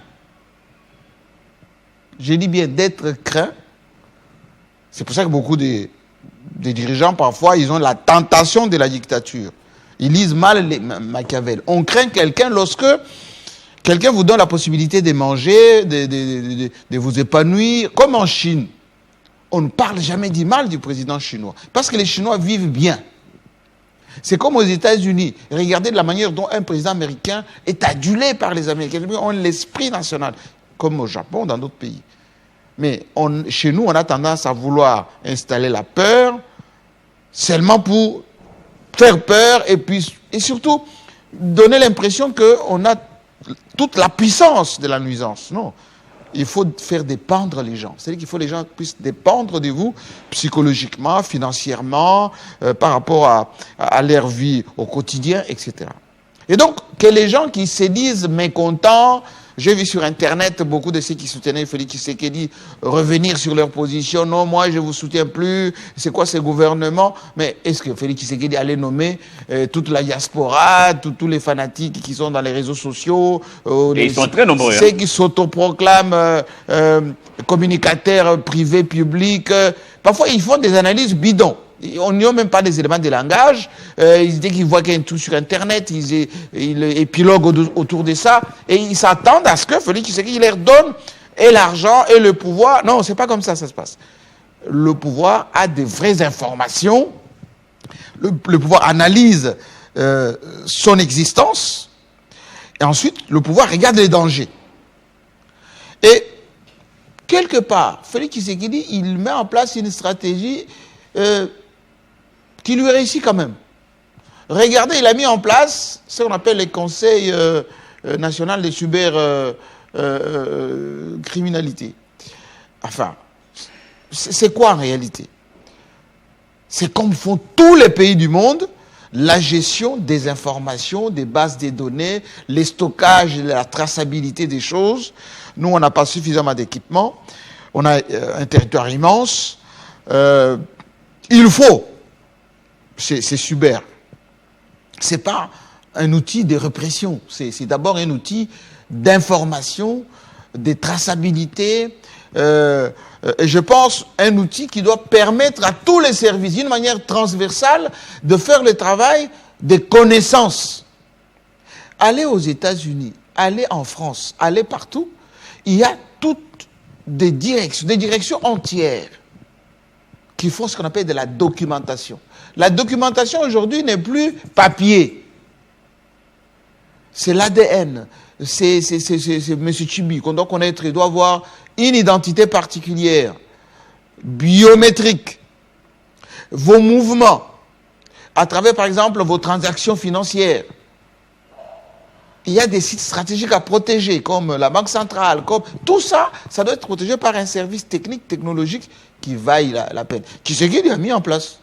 Speaker 2: Je dis bien d'être craint. C'est pour ça que beaucoup des dirigeants, parfois, ils ont la tentation de la dictature. Ils lisent mal Machiavel. On craint quelqu'un lorsque quelqu'un vous donne la possibilité de manger, de vous épanouir, comme en Chine. On ne parle jamais du mal du président chinois, parce que les Chinois vivent bien. C'est comme aux États-Unis. Regardez de la manière dont un président américain est adulé par les Américains. Ils ont l'esprit national, comme au Japon, dans d'autres pays. Mais chez nous, on a tendance à vouloir installer la peur, seulement pour faire peur, et surtout donner l'impression qu'on a toute la puissance de la nuisance. Non. Il faut faire dépendre les gens. C'est-à-dire qu'il faut que les gens puissent dépendre de vous psychologiquement, financièrement, par rapport à leur vie au quotidien, etc. Et donc, que les gens qui se disent mécontents, j'ai vu sur Internet beaucoup de ceux qui soutenaient Félix Tshisekedi revenir sur leur position. Non, moi, je ne vous soutiens plus. C'est quoi ce gouvernement? Mais est-ce que Félix Tshisekedi allait nommer toute la diaspora, tous les fanatiques qui sont dans les réseaux sociaux,
Speaker 1: et ils sont très nombreux.
Speaker 2: Ceux qui s'autoproclament communicateurs privés, publics. Parfois, ils font des analyses bidons. On n'y a même pas des éléments de langage. Dès qu'ils voient qu'il y a un truc sur Internet, ils épiloguent autour de ça. Et ils s'attendent à ce que Félix Tshisekedi leur donne et l'argent et le pouvoir. Non, c'est pas comme ça se passe. Le pouvoir a de vraies informations. Le pouvoir analyse son existence. Et ensuite, le pouvoir regarde les dangers. Et quelque part, Félix Tshisekedi, il met en place une stratégie qui lui réussit quand même. Regardez, il a mis en place ce qu'on appelle les conseils nationaux de cybercriminalité. Enfin, c'est quoi en réalité? c'est comme font tous les pays du monde, la gestion des informations, des bases de données, les stockages, la traçabilité des choses. Nous, on n'a pas suffisamment d'équipement. On a un territoire immense. Il faut, c'est super. C'est pas un outil de répression. C'est d'abord un outil d'information, de traçabilité. Et je pense un outil qui doit permettre à tous les services, d'une manière transversale, de faire le travail des connaissances. Allez aux États-Unis, allez en France, allez partout, il y a toutes des directions entières qui font ce qu'on appelle de la documentation. La documentation aujourd'hui n'est plus papier. C'est l'ADN. C'est M. Chibi qu'on doit connaître. Il doit avoir une identité particulière, biométrique. Vos mouvements, à travers par exemple vos transactions financières. Il y a des sites stratégiques à protéger, comme la Banque centrale, comme tout ça, ça doit être protégé par un service technique, technologique qui vaille la peine. Tshisekedi a mis en place.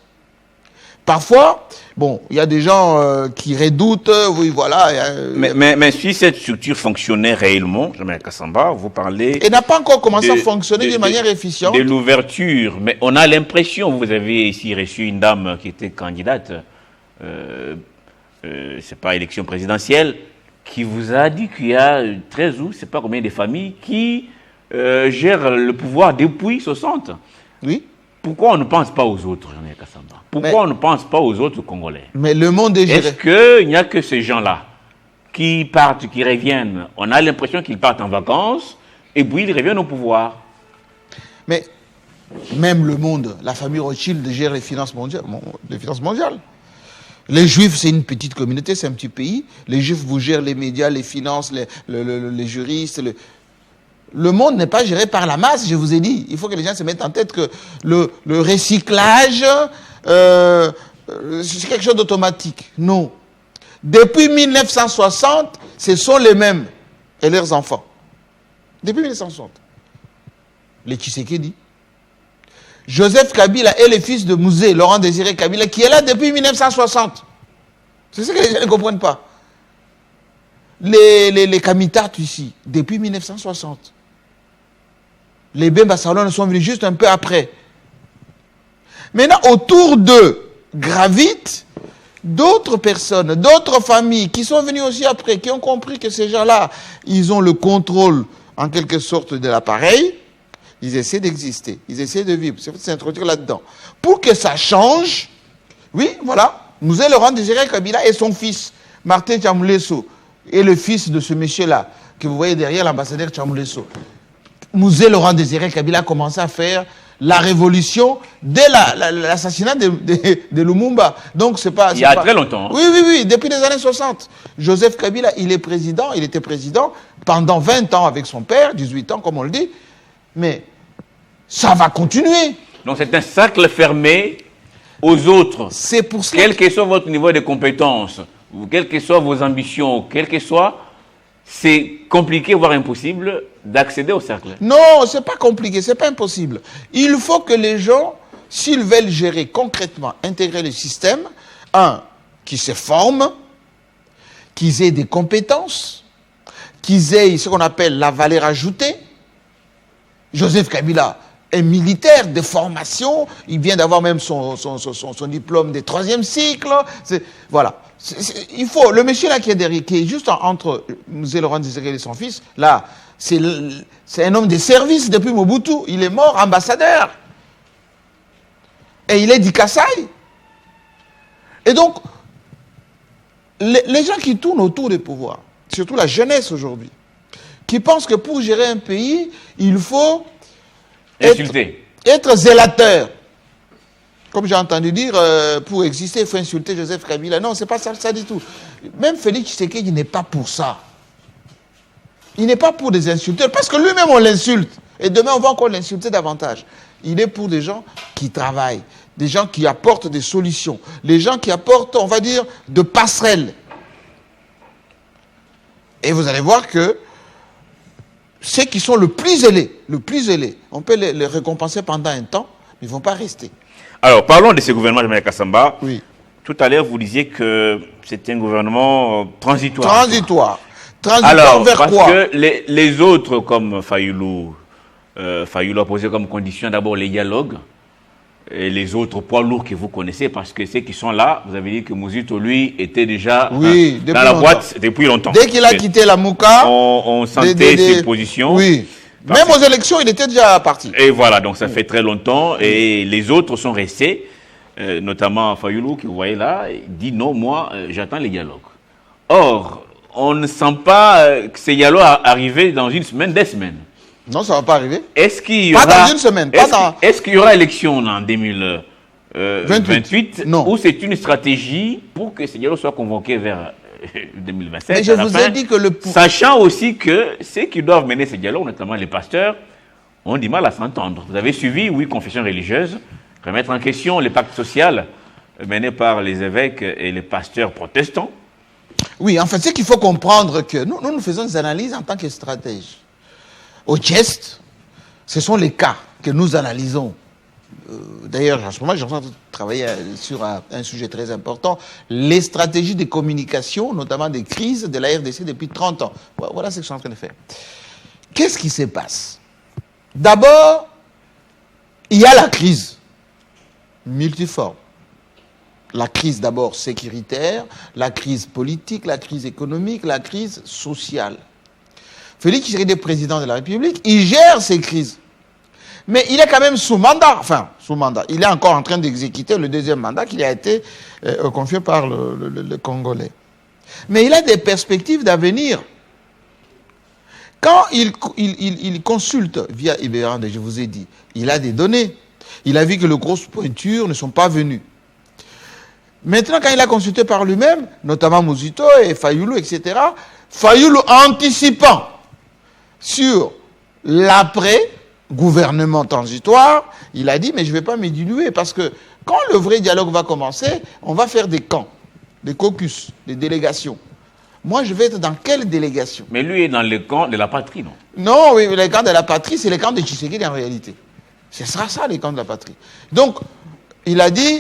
Speaker 2: Parfois, bon, il y a des gens qui redoutent, oui, voilà.
Speaker 1: Mais si cette structure fonctionnait réellement, Jean-Marie Kassamba, vous parlez...
Speaker 2: Et n'a pas encore commencé à fonctionner d'une manière efficiente.
Speaker 1: De l'ouverture, mais on a l'impression, vous avez ici reçu une dame qui était candidate, c'est pas élection présidentielle, qui vous a dit qu'il y a 13 ou je ne sais pas combien de familles qui gèrent le pouvoir depuis 60.
Speaker 2: Oui.
Speaker 1: Pourquoi on ne pense pas aux autres, Jean-Marie Kassamba? Pourquoi on ne pense pas aux autres Congolais?
Speaker 2: Mais le monde est géré.
Speaker 1: Est-ce qu'il n'y a que ces gens-là qui partent, qui reviennent? On a l'impression qu'ils partent en vacances et puis ils reviennent au pouvoir.
Speaker 2: Mais même le monde, la famille Rothschild gère les finances mondiales. Les Juifs, c'est une petite communauté, c'est un petit pays. Les Juifs vous gèrent les médias, les finances, les juristes. Le monde n'est pas géré par la masse, je vous ai dit. Il faut que les gens se mettent en tête que le recyclage, c'est quelque chose d'automatique. Non. Depuis 1960, ce sont les mêmes et leurs enfants. Depuis 1960. Les Tshisekedi. Joseph Kabila est le fils de Mouzé, Laurent Désiré Kabila, qui est là depuis 1960. C'est ce que les gens ne comprennent pas. Les Kamitat ici, depuis 1960. Les Bemba Salon sont venus juste un peu après. Maintenant, autour d'eux gravitent d'autres personnes, d'autres familles qui sont venues aussi après, qui ont compris que ces gens-là, ils ont le contrôle, en quelque sorte, de l'appareil. Ils essaient d'exister, ils essaient de vivre, c'est s'introduire là-dedans. Pour que ça change, oui, voilà, nous avons Laurent Désiré Kabila et son fils, Martin Tchamoulesso, et le fils de ce monsieur-là, que vous voyez derrière l'ambassadeur Tchamoulesso. Mouzé Laurent Désiré Kabila a commencé à faire la révolution dès l'assassinat de Lumumba. Donc c'est pas...
Speaker 1: Il y a très longtemps.
Speaker 2: Oui, depuis les années 60. Joseph Kabila, il était président pendant 20 ans avec son père, 18 ans comme on le dit, mais ça va continuer.
Speaker 1: Donc c'est un cercle fermé aux autres.
Speaker 2: C'est pour ça.
Speaker 1: Quel que soit votre niveau de compétence, ou quelles que soient vos ambitions, quel que soit, c'est compliqué, voire impossible, d'accéder au cercle.
Speaker 2: Non, c'est pas compliqué, c'est pas impossible. Il faut que les gens, s'ils veulent gérer concrètement, intégrer le système, qu'ils se forment, qu'ils aient des compétences, qu'ils aient ce qu'on appelle la valeur ajoutée. Joseph Kabila est militaire de formation, il vient d'avoir même son diplôme de 3e cycle. Voilà. Il faut, le monsieur là qui est derrière, qui est juste entre M. Laurent Désiré et son fils, là, c'est un homme de service depuis Mobutu. Il est mort ambassadeur. Et il est du Kasaï. Et donc, les gens qui tournent autour des pouvoirs, surtout la jeunesse aujourd'hui, qui pensent que pour gérer un pays, il faut être zélateur. Comme j'ai entendu dire, pour exister, il faut insulter Joseph Kabila. Non, ce n'est pas ça du tout. Même Félix Tshisekedi n'est pas pour ça. Il n'est pas pour des insulteurs, parce que lui-même, on l'insulte. Et demain, on va encore l'insulter davantage. Il est pour des gens qui travaillent, des gens qui apportent des solutions, les gens qui apportent, on va dire, de passerelles. Et vous allez voir que ceux qui sont le plus zélés, on peut les récompenser pendant un temps, mais ils ne vont pas rester.
Speaker 1: Alors, parlons de ce gouvernement de Mme Kassamba.
Speaker 2: Oui.
Speaker 1: Tout à l'heure, vous disiez que c'était un gouvernement transitoire.
Speaker 2: Transitoire
Speaker 1: Alors,
Speaker 2: vers
Speaker 1: parce
Speaker 2: quoi?
Speaker 1: que les autres, comme Fayoulou a posé comme condition d'abord les dialogues, et les autres poids lourds que vous connaissez, parce que ceux qui sont là, vous avez dit que Mouzito, lui, était déjà dans la boîte depuis longtemps.
Speaker 2: Dès qu'il a quitté la Mouka,
Speaker 1: on sentait ses positions.
Speaker 2: Oui. Même aux élections, il était déjà parti.
Speaker 1: Et voilà, donc ça fait très longtemps, et les autres sont restés, notamment Fayoulou, que vous voyez là, il dit non, moi, j'attends les dialogues. Or, on ne sent pas que ces dialogues arriver dans une semaine, des semaines.
Speaker 2: Non, ça ne va pas arriver.
Speaker 1: Est-ce qu'il y
Speaker 2: Pas
Speaker 1: aura,
Speaker 2: dans une semaine.
Speaker 1: Est-ce qu'il y aura élection en 2028
Speaker 2: Non.
Speaker 1: ou c'est une stratégie pour que ces dialogues soient convoqués vers 2027?
Speaker 2: Mais je vous ai dit que
Speaker 1: sachant aussi que ceux qui doivent mener ces dialogues, notamment les pasteurs, ont du mal à s'entendre. Vous avez suivi, oui, confession religieuse, remettre en question les pactes sociaux menés par les évêques et les pasteurs protestants.
Speaker 2: Oui, en fait, c'est qu'il faut comprendre que nous faisons des analyses en tant que stratèges. Au geste, ce sont les cas que nous analysons. D'ailleurs, en ce moment, je suis en train de travailler sur un sujet très important, les stratégies de communication, notamment des crises de la RDC depuis 30 ans. Voilà ce que je suis en train de faire. Qu'est-ce qui se passe? D'abord, il y a la crise multiforme. La crise d'abord sécuritaire, la crise politique, la crise économique, la crise sociale. Félix Tshisekedi est président de la République, il gère ces crises. Mais il est quand même sous mandat, il est encore en train d'exécuter le deuxième mandat qui a été confié par le Congolais. Mais il a des perspectives d'avenir. Quand il consulte via Iberande, je vous ai dit, il a des données. Il a vu que les grosses pointures ne sont pas venues. Maintenant, quand il a consulté par lui-même, notamment Mouzito et Fayoulou, etc., Fayoulou anticipant sur l'après-gouvernement transitoire, il a dit, mais je ne vais pas me diluer, parce que quand le vrai dialogue va commencer, on va faire des camps, des caucus, des délégations. Moi, je vais être dans quelle délégation?
Speaker 1: Mais lui est dans le camp de la patrie, non?
Speaker 2: Non, oui, les camps de la patrie, c'est les camps de Tshisekedi en réalité. Ce sera ça, les camps de la patrie. Donc, il a dit,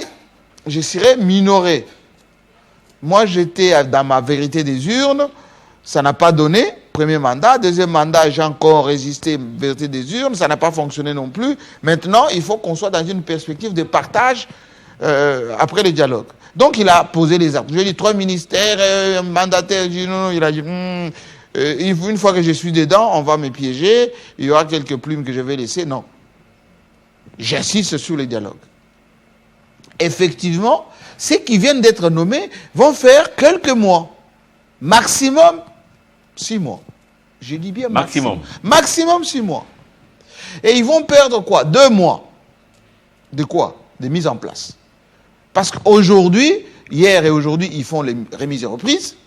Speaker 2: je serai minoré. Moi, j'étais dans ma vérité des urnes, ça n'a pas donné, premier mandat. Deuxième mandat, j'ai encore résisté, vérité des urnes, ça n'a pas fonctionné non plus. Maintenant, il faut qu'on soit dans une perspective de partage après le dialogue. Donc, il a posé les actes. Je lui ai dit, 3 ministères, mandataires, il a dit, une fois que je suis dedans, on va me piéger, il y aura quelques plumes que je vais laisser. Non. J'insiste sur le dialogue. Effectivement, ceux qui viennent d'être nommés vont faire quelques mois. Maximum 6 mois. Je dis bien maximum. Maximum 6 mois. Et ils vont perdre quoi? 2 mois. De quoi? De mise en place. Parce qu'aujourd'hui, hier et aujourd'hui, ils font les remises et reprises.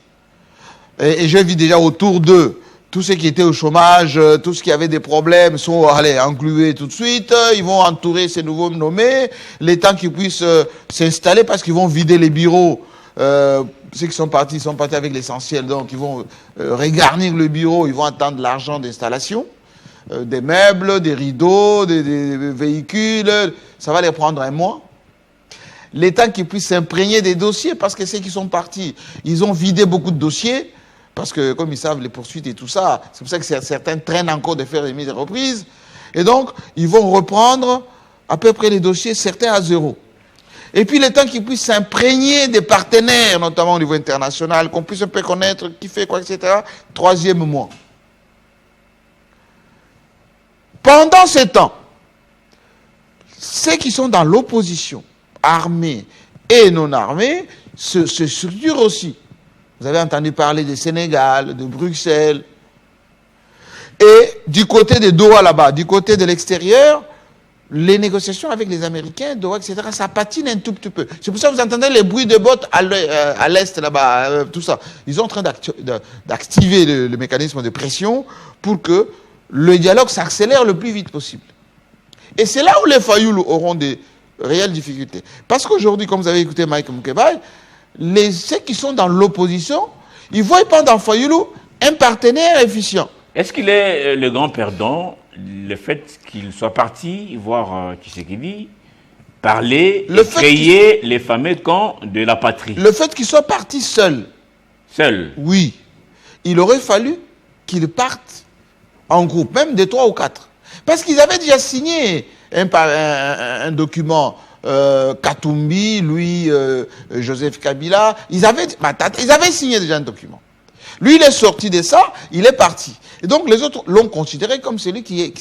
Speaker 2: Et je vis déjà autour d'eux. Tous ceux qui étaient au chômage, tous ceux qui avaient des problèmes sont englués tout de suite. Ils vont entourer ces nouveaux nommés. Les temps qu'ils puissent s'installer parce qu'ils vont vider les bureaux. Ceux qui sont partis avec l'essentiel. Donc, ils vont regarnir le bureau. Ils vont attendre l'argent d'installation. Des meubles, des rideaux, des véhicules. Ça va les prendre 1 mois. Les temps qu'ils puissent s'imprégner des dossiers, parce que ceux qui sont partis, ils ont vidé beaucoup de dossiers, parce que comme ils savent les poursuites et tout ça, c'est pour ça que certains traînent encore de faire des mises et reprises. Et donc, ils vont reprendre à peu près les dossiers, certains à 0. Et puis, le temps qu'ils puissent s'imprégner des partenaires, notamment au niveau international, qu'on puisse un peu connaître qui fait quoi, etc. 3e mois. Pendant ce temps, ceux qui sont dans l'opposition, armés et non armés, se structurent aussi. Vous avez entendu parler du Sénégal, de Bruxelles. Et du côté de Doha là-bas, du côté de l'extérieur, les négociations avec les Américains, Doha, etc., ça patine un tout petit peu. C'est pour ça que vous entendez les bruits de bottes à l'est là-bas, tout ça. Ils sont en train d'activer le mécanisme de pression pour que le dialogue s'accélère le plus vite possible. Et c'est là où les Fayoulou auront des réelles difficultés. Parce qu'aujourd'hui, comme vous avez écouté Mike Moukebaye, ceux qui sont dans l'opposition, ils voient pas dans Fayoulou un partenaire efficient.
Speaker 1: Est-ce qu'il est le grand perdant, le fait qu'il soit parti voir Tshisekedi, parler, créer les fameux camps de la patrie.
Speaker 2: Le fait qu'ils soient partis seuls.
Speaker 1: Seuls?
Speaker 2: Oui. Il aurait fallu qu'ils partent en groupe, même de 3 ou 4. Parce qu'ils avaient déjà signé un document. Katumbi, lui, Joseph Kabila, ils avaient signé déjà un document. Lui, il est sorti de ça, il est parti. Et donc, les autres l'ont considéré comme celui qui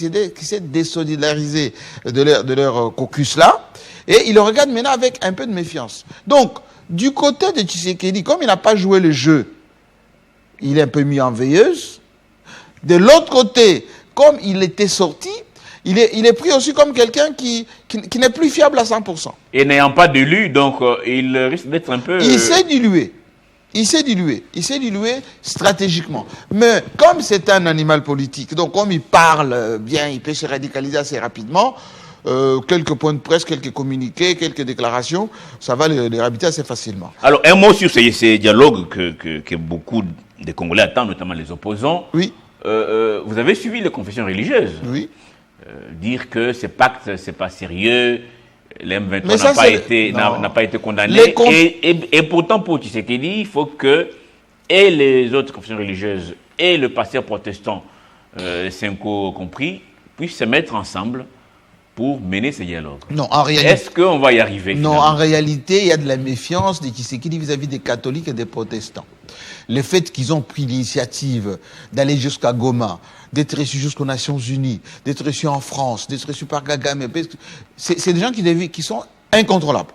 Speaker 2: s'est désolidarisé de leur caucus-là. Et il le regarde maintenant avec un peu de méfiance. Donc, du côté de Tshisekedi, comme il n'a pas joué le jeu, il est un peu mis en veilleuse. De l'autre côté, comme il était sorti, il est pris aussi comme quelqu'un qui n'est plus fiable à 100%.
Speaker 1: Et n'ayant pas d'élu, donc il risque d'être un peu...
Speaker 2: Il s'est dilué. Il s'est dilué stratégiquement. Mais comme c'est un animal politique, donc comme il parle bien, il peut se radicaliser assez rapidement, quelques points de presse, quelques communiqués, quelques déclarations, ça va les réhabiliter assez facilement.
Speaker 1: Alors, un mot sur ces dialogues que beaucoup de Congolais attendent, notamment les opposants.
Speaker 2: Oui.
Speaker 1: Vous avez suivi les confessions religieuses.
Speaker 2: Oui.
Speaker 1: Dire que ces pactes, c'est pas sérieux, l'M23 n'a pas été condamné. Et pourtant, pour Tshisekedi, il faut que et les autres confessions religieuses et le pasteur protestant, Senko compris, puissent se mettre ensemble pour mener ces dialogues.
Speaker 2: Non, en réalité.
Speaker 1: Est-ce qu'on va y arriver?
Speaker 2: Non, en réalité, il y a de la méfiance de Tshisekedi vis-à-vis des catholiques et des protestants. Le fait qu'ils ont pris l'initiative d'aller jusqu'à Goma, d'être reçus jusqu'aux Nations Unies, d'être reçus en France, d'être reçus par Kagame, c'est des gens qui sont incontrôlables.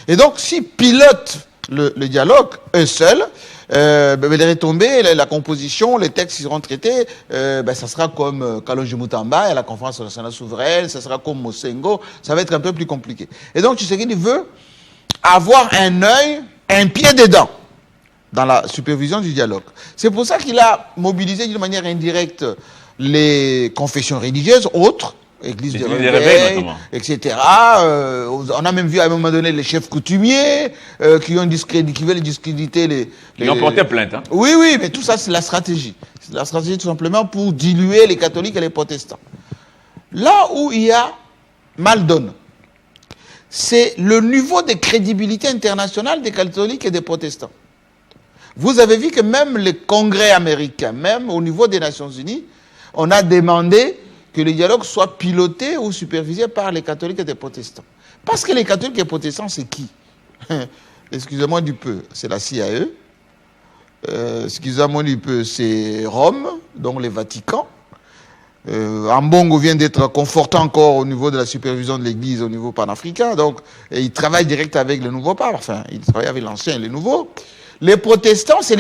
Speaker 2: Et donc, s'ils pilotent le dialogue, eux seuls, les retombées, la composition, les textes qui seront traités, ça sera comme Kalonji Mutamba et la conférence nationale souveraine, ça sera comme Mosengo, ça va être un peu plus compliqué. Et donc, Tshisekedi veut avoir un œil, un pied dedans dans la supervision du dialogue. C'est pour ça qu'il a mobilisé d'une manière indirecte les confessions religieuses autres, Église de Réveil, etc. On a même vu à un moment donné les chefs coutumiers qui veulent discréditer les...
Speaker 1: Ils ont porté plainte. Hein?
Speaker 2: Oui, mais tout ça, c'est la stratégie. C'est la stratégie tout simplement pour diluer les catholiques et les protestants. Là où il y a mal donne, c'est le niveau de crédibilité internationale des catholiques et des protestants. Vous avez vu que même les congrès américains, même au niveau des Nations Unies, on a demandé que le dialogue soit piloté ou supervisé par les catholiques et les protestants. Parce que les catholiques et les protestants, c'est qui? Excusez-moi du peu, c'est la CIAE. Excusez-moi du peu, c'est Rome, donc le Vatican. Ambongo vient d'être conforté encore au niveau de la supervision de l'Église au niveau panafricain. Donc, il travaille direct avec le nouveau pape. Enfin, il travaille avec l'ancien et le nouveau. Les protestants, c'est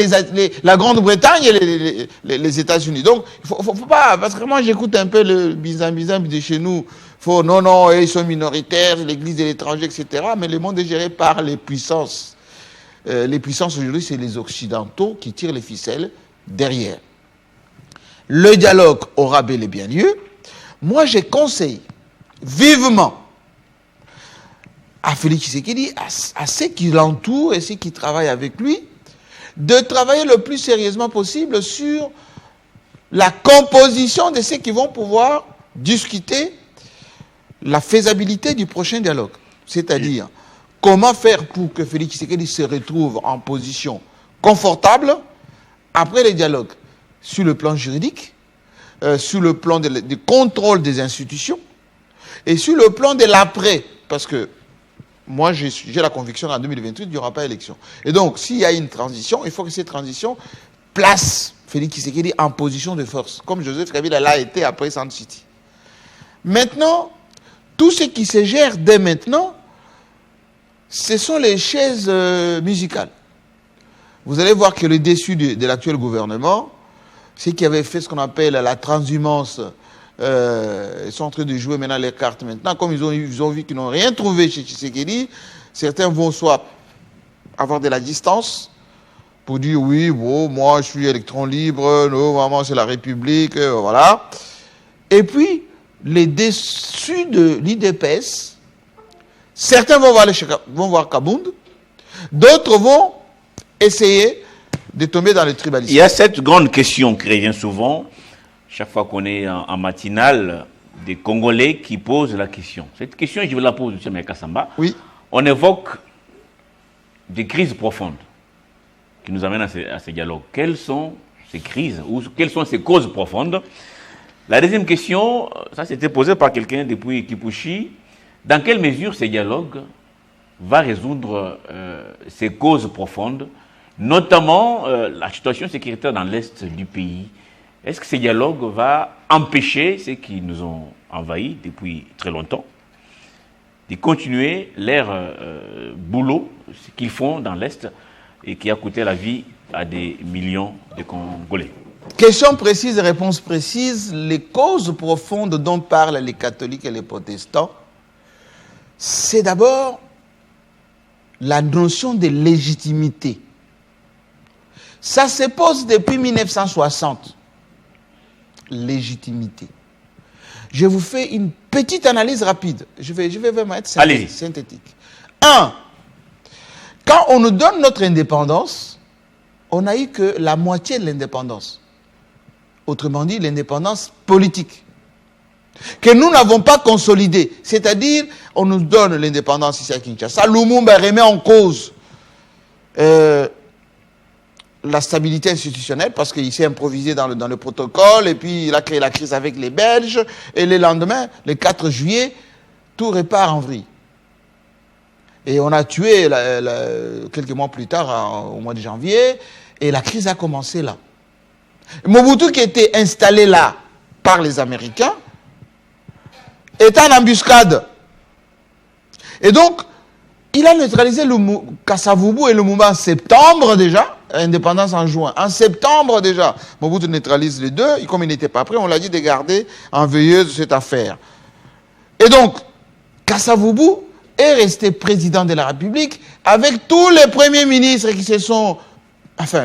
Speaker 2: la Grande-Bretagne et les États-Unis. Donc, il faut pas... Parce que moi, j'écoute un peu le bizarre de chez nous. Non, ils sont minoritaires, l'Église de l'étranger, etc. Mais le monde est géré par les puissances. Les puissances, aujourd'hui, c'est les Occidentaux qui tirent les ficelles derrière. Le dialogue aura bel et bien lieu. Moi, je conseille vivement à Félix Tshisekedi, à ceux qui l'entourent et ceux qui travaillent avec lui, de travailler le plus sérieusement possible sur la composition de ceux qui vont pouvoir discuter la faisabilité du prochain dialogue. C'est-à-dire, comment faire pour que Félix Tshisekedi se retrouve en position confortable après le dialogue, sur le plan juridique, sur le plan du contrôle des institutions et sur le plan de l'après. Parce que moi, j'ai la conviction qu'en 2028, il n'y aura pas d'élection. Et donc, s'il y a une transition, il faut que cette transition place Félix Tshisekedi en position de force, comme Joseph Kabila l'a été après Sand City. Maintenant, tout ce qui se gère dès maintenant, ce sont les chaises musicales. Vous allez voir que le déçu de l'actuel gouvernement, c'est qui avait fait ce qu'on appelle la transhumance. Ils sont en train de jouer maintenant les cartes maintenant. Comme ils ont vu qu'ils n'ont rien trouvé chez Tshisekedi, certains vont soit avoir de la distance pour dire oui, bon, moi je suis électron libre, non, maman c'est la République, voilà. Et puis, les déçus de l'IDPS, certains vont voir Kabound, d'autres vont essayer de tomber dans le tribalisme.
Speaker 1: Il y a cette grande question qui revient souvent, chaque fois qu'on est en matinale, des Congolais qui posent la question. Cette question, je vous la pose, M. Mekasamba.
Speaker 2: Oui.
Speaker 1: On évoque des crises profondes qui nous amènent à ces dialogues. Quelles sont ces crises ou quelles sont ces causes profondes? La deuxième question, ça c'était posé par quelqu'un depuis Kipushi. Dans quelle mesure ces dialogues va résoudre ces causes profondes, notamment la situation sécuritaire dans l'est du pays? Est-ce que ces dialogues vont empêcher ceux qui nous ont envahis depuis très longtemps de continuer leur boulot, ce qu'ils font dans l'est et qui a coûté la vie à des millions de Congolais?
Speaker 2: Question précise et réponse précise. Les causes profondes dont parlent les catholiques et les protestants, c'est d'abord la notion de légitimité. Ça se pose depuis 1960. Légitimité. Je vous fais une petite analyse rapide. Je vais vraiment être synthétique. 1. Quand on nous donne notre indépendance, on n'a eu que la moitié de l'indépendance. Autrement dit, l'indépendance politique. Que nous n'avons pas consolidée. C'est-à-dire, on nous donne l'indépendance ici à Kinshasa. Lumumba remet en cause la stabilité institutionnelle parce qu'il s'est improvisé dans le protocole et puis il a créé la crise avec les Belges. Et le lendemain, le 4 juillet, tout repart en vrille. Et on a tué quelques mois plus tard, au mois de janvier, et la crise a commencé là. Mobutu, qui était installé là par les Américains, est en embuscade. Et donc, il a neutralisé Kasavubu et Lumumba en septembre déjà, indépendance en juin. En septembre déjà, Mobutu neutralise les deux, et comme il n'était pas prêt, on l'a dit de garder en veilleuse cette affaire. Et donc, Kasavubu est resté président de la République avec tous les premiers ministres qui se sont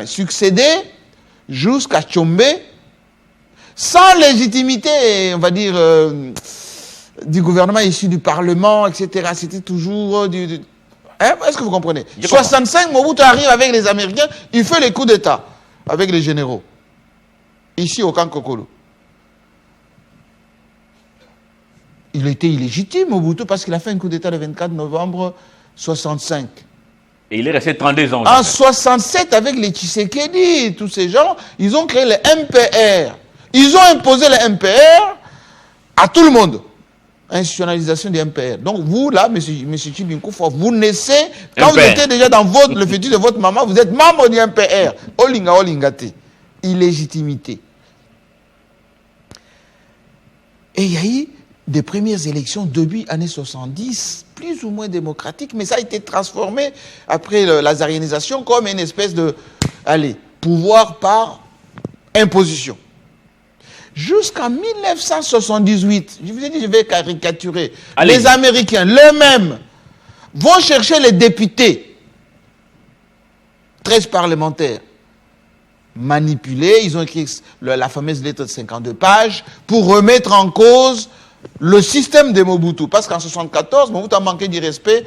Speaker 2: succédés jusqu'à Tchombe, sans légitimité, on va dire, du gouvernement issu du Parlement, etc. C'était toujours est-ce que vous comprenez? 65, Mobutu arrive avec les Américains, il fait les coups d'État avec les généraux. Ici, au Kankokolo. Il était illégitime, Mobutu, parce qu'il a fait un coup d'État le 24 novembre 65.
Speaker 1: Et il est resté 32 ans.
Speaker 2: En 67, avec les Tshisekedi, tous ces gens, ils ont créé le MPR. Ils ont imposé le MPR à tout le monde. Institutionnalisation du MPR. Donc vous, là, M. Chibinkoufa, vous naissez, quand MPR. Vous étiez déjà dans le fétu de votre maman, vous êtes membre du MPR. Olinga, olingate. Illégitimité. Et il y a eu des premières élections début années 70, plus ou moins démocratiques, mais ça a été transformé après la zarianisation comme une espèce de pouvoir par imposition. Jusqu'en 1978, je vous ai dit, je vais caricaturer, les Américains, eux-mêmes, vont chercher les députés, 13 parlementaires, manipulés, ils ont écrit la fameuse lettre de 52 pages pour remettre en cause le système de Mobutu, parce qu'en 1974, Mobutu a manqué du respect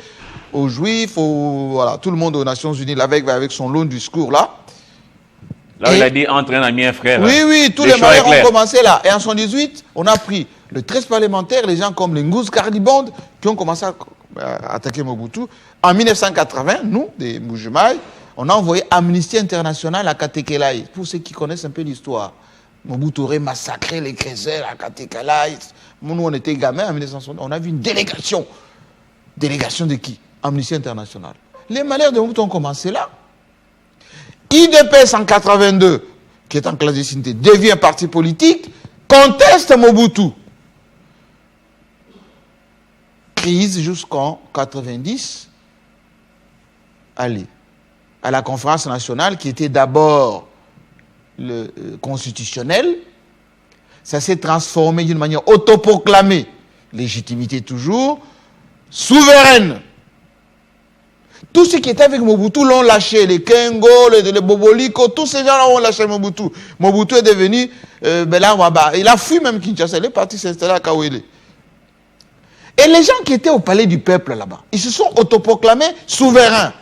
Speaker 2: aux Juifs, tout le monde aux Nations Unies, avec son long discours là.
Speaker 1: Là, il a dit entre un ami et un frère.
Speaker 2: Oui, tous les malheurs ont commencé là. Et en 1978, on a pris le 13 parlementaires, les gens comme les Ngouz Kardibond, qui ont commencé à attaquer Mobutu. En 1980, nous, des Mbujimaï, on a envoyé Amnesty International à Katekelai, pour ceux qui connaissent un peu l'histoire. Mobutu aurait massacré les Crézels à Katekelai. Nous, on était gamins en 1960. On a vu une délégation. Délégation de qui? Amnesty International. Les malheurs de Mobutu ont commencé là. IDPS en 82, qui est en clandestinité, devient un parti politique, conteste Mobutu. Crise jusqu'en 90. Allez, à la conférence nationale, qui était d'abord constitutionnelle, ça s'est transformé d'une manière autoproclamée, légitimité toujours, souveraine. Tous ceux qui étaient avec Mobutu l'ont lâché, les Kengo, les Boboliko, tous ces gens-là ont lâché Mobutu. Mobutu est devenu Belan Waba. Il a fui même Kinshasa, il est parti s'installer à Kawele. Et les gens qui étaient au palais du peuple là-bas, ils se sont autoproclamés souverains,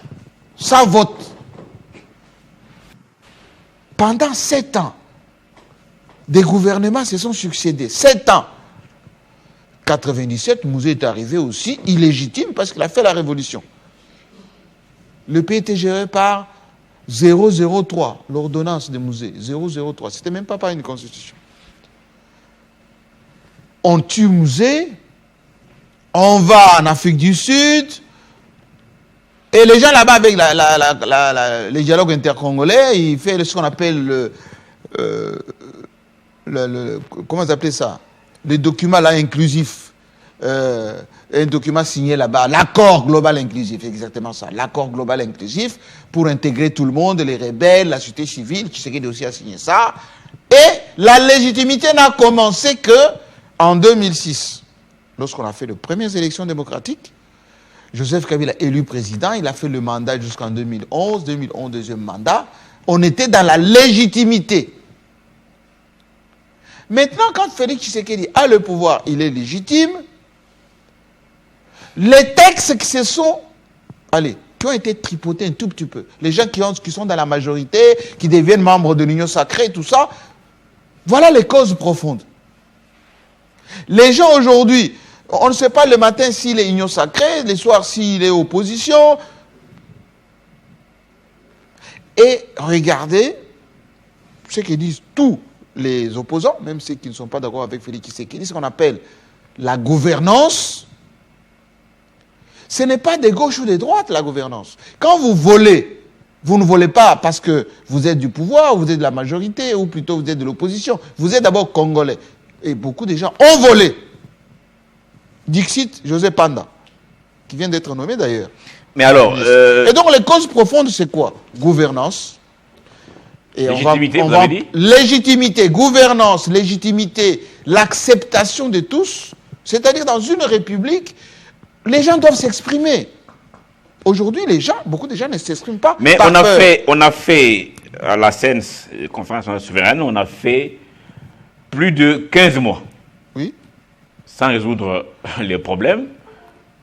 Speaker 2: sans vote. Pendant 7 ans, des gouvernements se sont succédés. 7 ans. 97, Mouzé est arrivé aussi illégitime parce qu'il a fait la révolution. Le pays était géré par 003, l'ordonnance de Mouzé, 003. C'était même pas par une constitution. On tue Mouzé, on va en Afrique du Sud, et les gens là-bas avec les dialogues intercongolais, ils font ce qu'on appelle comment vous appelez ça? Les documents là inclusifs. Un document signé là-bas, l'accord global inclusif, exactement ça, l'accord global inclusif pour intégrer tout le monde, les rebelles, la société civile, Tshisekedi aussi a signé ça. Et la légitimité n'a commencé que en 2006, lorsqu'on a fait les premières élections démocratiques. Joseph Kabila élu président, il a fait le mandat jusqu'en 2011, deuxième mandat. On était dans la légitimité. Maintenant, quand Félix Tshisekedi a le pouvoir, il est légitime. Les textes qui se sont, qui ont été tripotés un tout petit peu, les gens qui sont dans la majorité, qui deviennent membres de l'Union sacrée, tout ça, voilà les causes profondes. Les gens aujourd'hui, on ne sait pas le matin s'il est Union sacrée, le soir s'il est opposition. Et regardez ce que disent tous les opposants, même ceux qui ne sont pas d'accord avec Félix Tshisekedi, ce qu'on appelle la gouvernance. Ce n'est pas de gauche ou de droite, la gouvernance. Quand vous volez, vous ne volez pas parce que vous êtes du pouvoir, vous êtes de la majorité, ou plutôt vous êtes de l'opposition. Vous êtes d'abord congolais. Et beaucoup de gens ont volé. Dixit José Panda, qui vient d'être nommé d'ailleurs.
Speaker 1: Mais alors...
Speaker 2: Et donc les causes profondes, c'est quoi? Gouvernance. Et
Speaker 1: légitimité, vous avez dit?
Speaker 2: Légitimité, gouvernance, légitimité, l'acceptation de tous. C'est-à-dire dans une république, les gens doivent s'exprimer. Aujourd'hui, beaucoup de gens ne s'expriment pas.
Speaker 1: Mais on a fait, à la CENS, Conférence souveraine, on a fait plus de 15 mois.
Speaker 2: Oui.
Speaker 1: Sans résoudre les problèmes.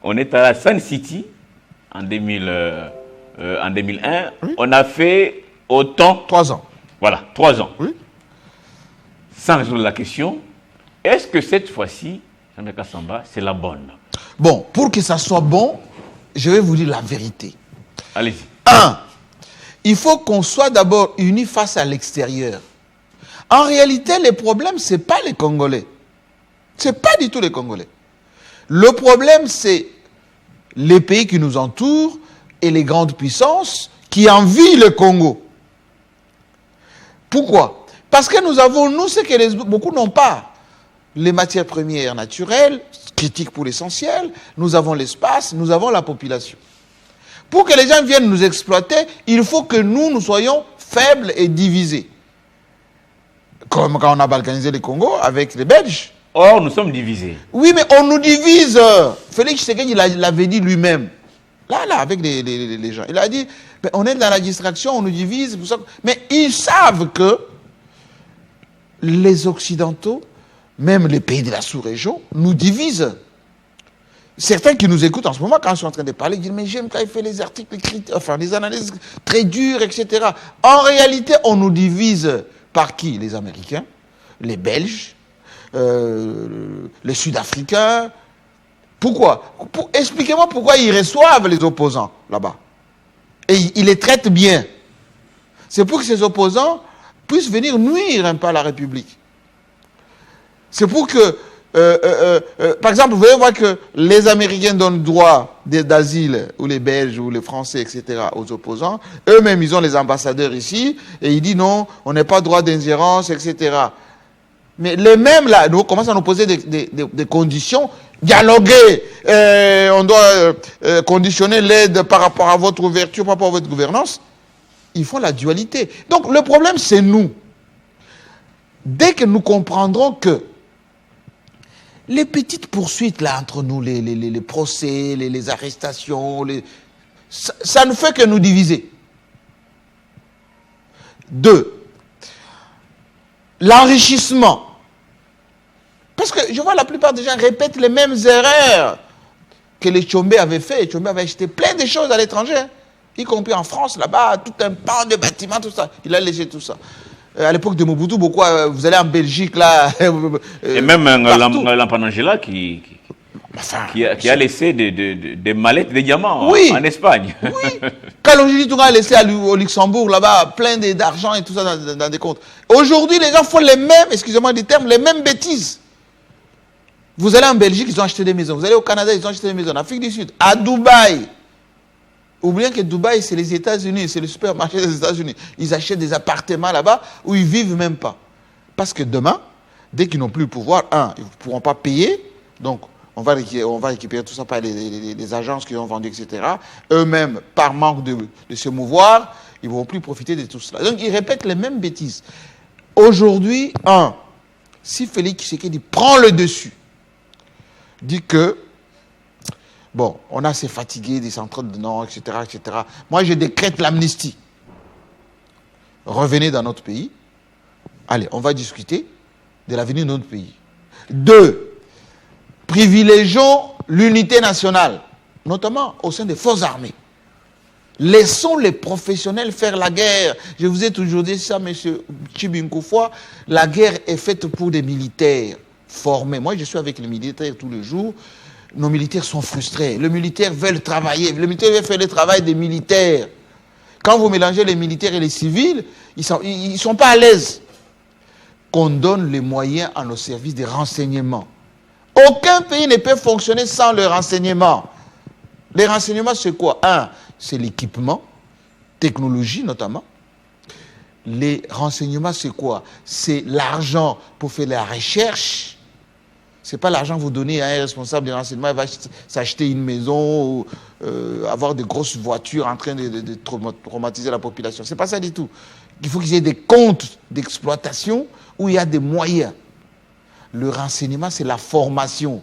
Speaker 1: On est à la Sun City en 2001. Oui. On a fait autant.
Speaker 2: 3 ans.
Speaker 1: Voilà, 3 ans.
Speaker 2: Oui.
Speaker 1: Sans résoudre la question. Est-ce que cette fois-ci, Jean-Pierre Kassamba, c'est la bonne?
Speaker 2: Bon, pour que ça soit bon, je vais vous dire la vérité.
Speaker 1: Allez-y.
Speaker 2: 1. Il faut qu'on soit d'abord unis face à l'extérieur. En réalité, le problème, ce n'est pas les Congolais. Ce n'est pas du tout les Congolais. Le problème, c'est les pays qui nous entourent et les grandes puissances qui envient le Congo. Pourquoi? Parce que nous avons, ce que beaucoup n'ont pas. Les matières premières naturelles, critiques pour l'essentiel, nous avons l'espace, nous avons la population. Pour que les gens viennent nous exploiter, il faut que nous soyons faibles et divisés. Comme quand on a balkanisé le Congo avec les Belges.
Speaker 1: Or, nous sommes divisés.
Speaker 2: Oui, mais on nous divise. Félix Tshisekedi, il l'avait dit lui-même. Là, avec les gens. Il a dit, on est dans la distraction, on nous divise. Pour ça. Mais ils savent que les Occidentaux, même les pays de la sous-région, nous divisent. Certains qui nous écoutent en ce moment, quand je suis en train de parler, disent, mais j'aime quand il fait les articles, les analyses très dures, etc. En réalité, on nous divise par qui? Les Américains, les Belges, les Sud-Africains. Pourquoi? Expliquez-moi pourquoi ils reçoivent les opposants là-bas. Et ils les traitent bien. C'est pour que ces opposants puissent venir nuire un peu à la République. C'est pour que, par exemple, vous voyez voir que les Américains donnent droit d'asile, ou les Belges, ou les Français, etc., aux opposants. Eux-mêmes, ils ont les ambassadeurs ici, et ils disent non, on n'a pas droit d'ingérence, etc. Mais les mêmes, là, nous commencent à nous poser des conditions, dialoguer, on doit conditionner l'aide par rapport à votre ouverture, par rapport à votre gouvernance. Ils font la dualité. Donc, le problème, c'est nous. Dès que nous comprendrons que les petites poursuites là entre nous, les procès, les arrestations, ça ne fait que nous diviser. 2. L'enrichissement. Parce que je vois la plupart des gens répètent les mêmes erreurs que les Tchombe avaient fait. Les Tchombe avaient acheté plein de choses à l'étranger, y compris en France, là-bas, tout un pan de bâtiments, tout ça. Il a laissé tout ça. À l'époque de Mobutu, vous allez en Belgique, là.
Speaker 1: Et même Lampanangela qui
Speaker 2: Enfin,
Speaker 1: qui a laissé des mallettes de diamants
Speaker 2: Oui.
Speaker 1: en Espagne.
Speaker 2: Oui. Kalonji Touré a laissé au Luxembourg, là-bas, plein d'argent et tout ça dans des comptes. Aujourd'hui, les gens font les mêmes, excusez-moi du terme, les mêmes bêtises. Vous allez en Belgique, ils ont acheté des maisons. Vous allez au Canada, ils ont acheté des maisons. En Afrique du Sud, à Dubaï. Oubliez que Dubaï, c'est les États-Unis, c'est le supermarché des États-Unis. Ils achètent des appartements là-bas où ils ne vivent même pas. Parce que demain, dès qu'ils n'ont plus le pouvoir, ils ne pourront pas payer. Donc, on va récupérer tout ça par les agences qui ont vendu, etc. Eux-mêmes, par manque de se mouvoir, ils ne vont plus profiter de tout cela. Donc, ils répètent les mêmes bêtises. Aujourd'hui, si Félix Tshisekedi prend le dessus, dit que, bon, on a assez fatigué des centrales de Nord, etc., etc. Moi, je décrète l'amnistie. Revenez dans notre pays. Allez, on va discuter de l'avenir de notre pays. 2, privilégions l'unité nationale, notamment au sein des forces armées. Laissons les professionnels faire la guerre. Je vous ai toujours dit ça, M. Chibinkoufoua, la guerre est faite pour des militaires formés. Moi, je suis avec les militaires tous les jours. Nos militaires sont frustrés. Les militaires veulent travailler. Les militaires veulent faire le travail des militaires. Quand vous mélangez les militaires et les civils, ils ne sont pas à l'aise. Qu'on donne les moyens à nos services de renseignement. Aucun pays ne peut fonctionner sans le renseignement. Les renseignements, c'est quoi? C'est l'équipement, technologie notamment. Les renseignements, c'est quoi? C'est l'argent pour faire la recherche. Ce n'est pas l'argent que vous donnez à un responsable des renseignements, il va s'acheter une maison ou avoir de grosses voitures en train de traumatiser la population. Ce n'est pas ça du tout. Il faut qu'il y ait des comptes d'exploitation où il y a des moyens. Le renseignement, c'est la formation.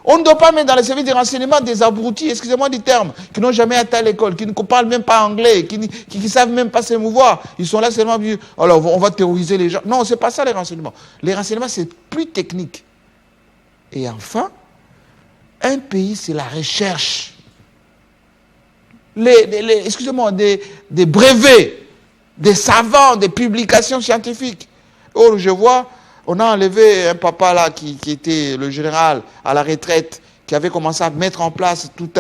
Speaker 2: On ne doit pas mettre dans les services de renseignement des abrutis, excusez-moi du terme, qui n'ont jamais été à l'école, qui ne parlent même pas anglais, qui ne savent même pas s'émouvoir. Ils sont là seulement, alors on va terroriser les gens. Non, ce n'est pas ça les renseignements. Les renseignements, c'est plus technique. Et enfin, un pays, c'est la recherche. Excusez-moi, des brevets, des savants, des publications scientifiques. Oh, je vois, on a enlevé un papa là qui était le général à la retraite, qui avait commencé à mettre en place toute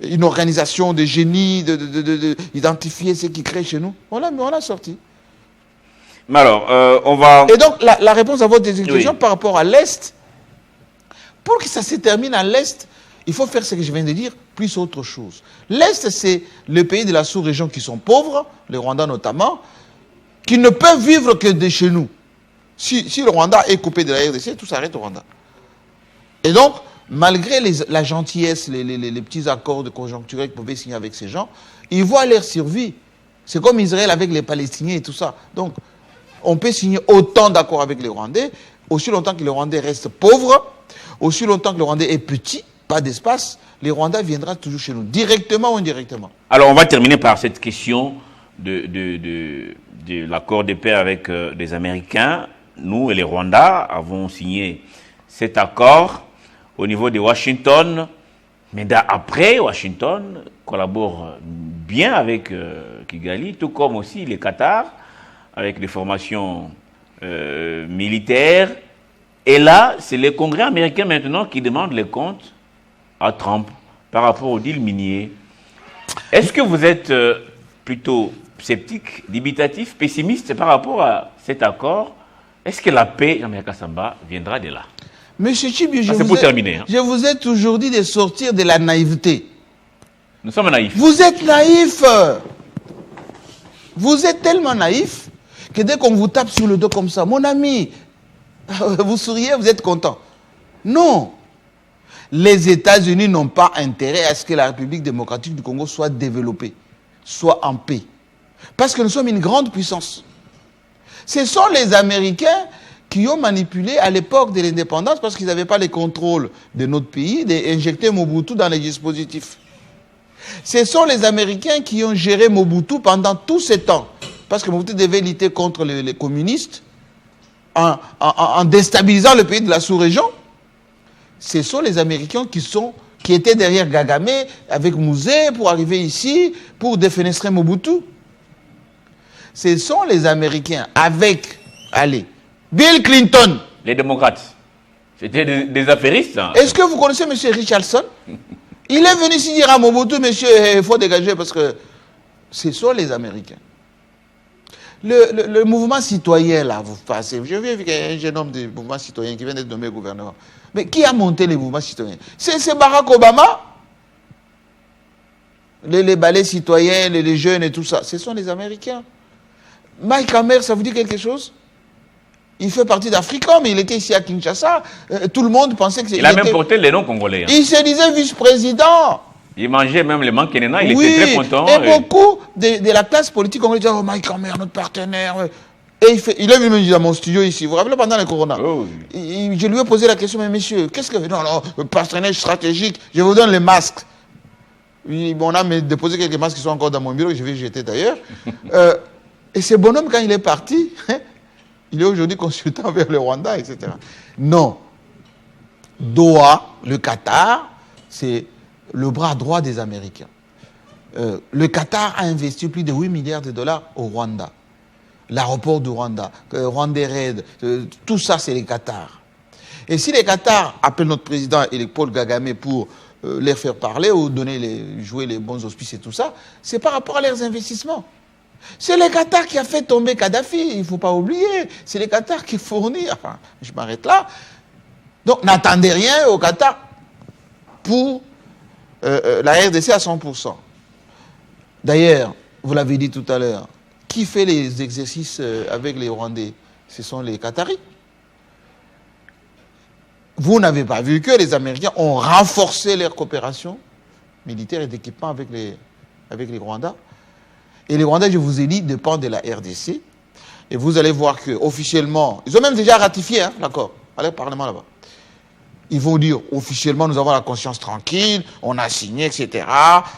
Speaker 2: une organisation de génie, d'identifier ce qui crée chez nous. On l'a sorti.
Speaker 1: Mais alors, on va...
Speaker 2: Et donc, la réponse à votre question par rapport à l'Est, pour que ça se termine à l'Est, il faut faire ce que je viens de dire, plus autre chose. L'Est, c'est les pays de la sous-région qui sont pauvres, le Rwanda notamment, qui ne peuvent vivre que de chez nous. Si le Rwanda est coupé de la RDC, tout s'arrête au Rwanda. Et donc, malgré la gentillesse, les petits accords de conjoncturels qu'ils pouvaient signer avec ces gens, ils voient leur survie. C'est comme Israël avec les Palestiniens et tout ça. Donc, on peut signer autant d'accords avec les Rwandais, aussi longtemps que les Rwandais restent pauvres, aussi longtemps que le Rwandais est petit, pas d'espace, les Rwandais viendront toujours chez nous, directement ou indirectement.
Speaker 1: Alors, on va terminer par cette question de l'accord de paix avec les Américains. Nous et les Rwandais avons signé cet accord au niveau de Washington, mais après, Washington collabore bien avec Kigali, tout comme aussi les Qatar, avec des formations militaires. Et là, c'est les Congrès américains maintenant qui demandent les comptes à Trump par rapport au deal minier. Est-ce que vous êtes plutôt sceptique, dubitatif, pessimiste par rapport à cet accord? Est-ce que la paix, Jean-Pierre Kassamba, viendra de là?
Speaker 2: Monsieur Chibi, je vous ai toujours dit de sortir de la naïveté.
Speaker 1: Nous sommes naïfs.
Speaker 2: Vous êtes naïf. Vous êtes tellement naïf que dès qu'on vous tape sur le dos comme ça, mon ami, vous souriez, vous êtes content. Non. Les États-Unis n'ont pas intérêt à ce que la République démocratique du Congo soit développée, soit en paix. Parce que nous sommes une grande puissance. Ce sont les Américains qui ont manipulé à l'époque de l'indépendance, parce qu'ils n'avaient pas les contrôles de notre pays, d'injecter Mobutu dans les dispositifs. Ce sont les Américains qui ont géré Mobutu pendant tous ces temps. Parce que Mobutu devait lutter contre les communistes en déstabilisant le pays de la sous-région. Ce sont les Américains qui étaient derrière Kagame avec Mouzé pour arriver ici, pour défenestrer Mobutu. Ce sont les Américains avec, Bill Clinton.
Speaker 1: Les démocrates. C'était des affairistes. Hein.
Speaker 2: Est-ce que vous connaissez M. Richardson? Il est venu ici dire à Mobutu, monsieur, il faut dégager parce que ce sont les Américains. Le mouvement citoyen, là, vous passez. Je viens avec un jeune homme du mouvement citoyen qui vient d'être nommé gouvernement. Mais qui a monté les mouvements citoyens? C'est Barack Obama. Les ballets citoyens, les jeunes et tout ça, ce sont les Américains. Mike Hammer, ça vous dit quelque chose? Il fait partie d'Africom, il était ici à Kinshasa. Tout le monde pensait que c'était...
Speaker 1: Il a même porté les noms congolais. Hein.
Speaker 2: Il se disait vice-président.
Speaker 1: Il mangeait même les manquenena, il
Speaker 2: oui,
Speaker 1: était très content.
Speaker 2: Et beaucoup de la classe politique congolaise disaient, oh Mike Hammer, notre partenaire. Et il est venu me dire dans mon studio ici, vous vous rappelez, pendant le corona.
Speaker 1: Oh.
Speaker 2: Je lui ai posé la question, mais monsieur, qu'est-ce que... Non, partenaire stratégique, je vous donne les masques. On a déposé quelques masques qui sont encore dans mon bureau, que je vais jeter d'ailleurs. Et ce bonhomme, quand il est parti, il est aujourd'hui consultant vers le Rwanda, etc. Non. Doha, le Qatar, c'est le bras droit des Américains. Le Qatar a investi plus de 8 milliards de dollars au Rwanda. L'aéroport du Rwanda, Rwanda Red, tout ça, c'est les Qatar. Et si les Qatar appellent notre président et les Paul Kagame pour les faire parler ou jouer les bons auspices et tout ça, c'est par rapport à leurs investissements. C'est le Qatar qui a fait tomber Kadhafi, il ne faut pas oublier. C'est le Qatar qui fournit, enfin, je m'arrête là. Donc, n'attendez rien au Qatar pour la RDC à 100%. D'ailleurs, vous l'avez dit tout à l'heure, qui fait les exercices avec les Rwandais? Ce sont les Qataris. Vous n'avez pas vu que les Américains ont renforcé leur coopération militaire et d'équipement avec les Rwandais. Et les Rwandais, je vous ai dit, dépendent de la RDC. Et vous allez voir qu'officiellement, ils ont même déjà ratifié l'accord. Allez au Parlement là-bas. Ils vont dire, officiellement, nous avons la conscience tranquille, on a signé, etc.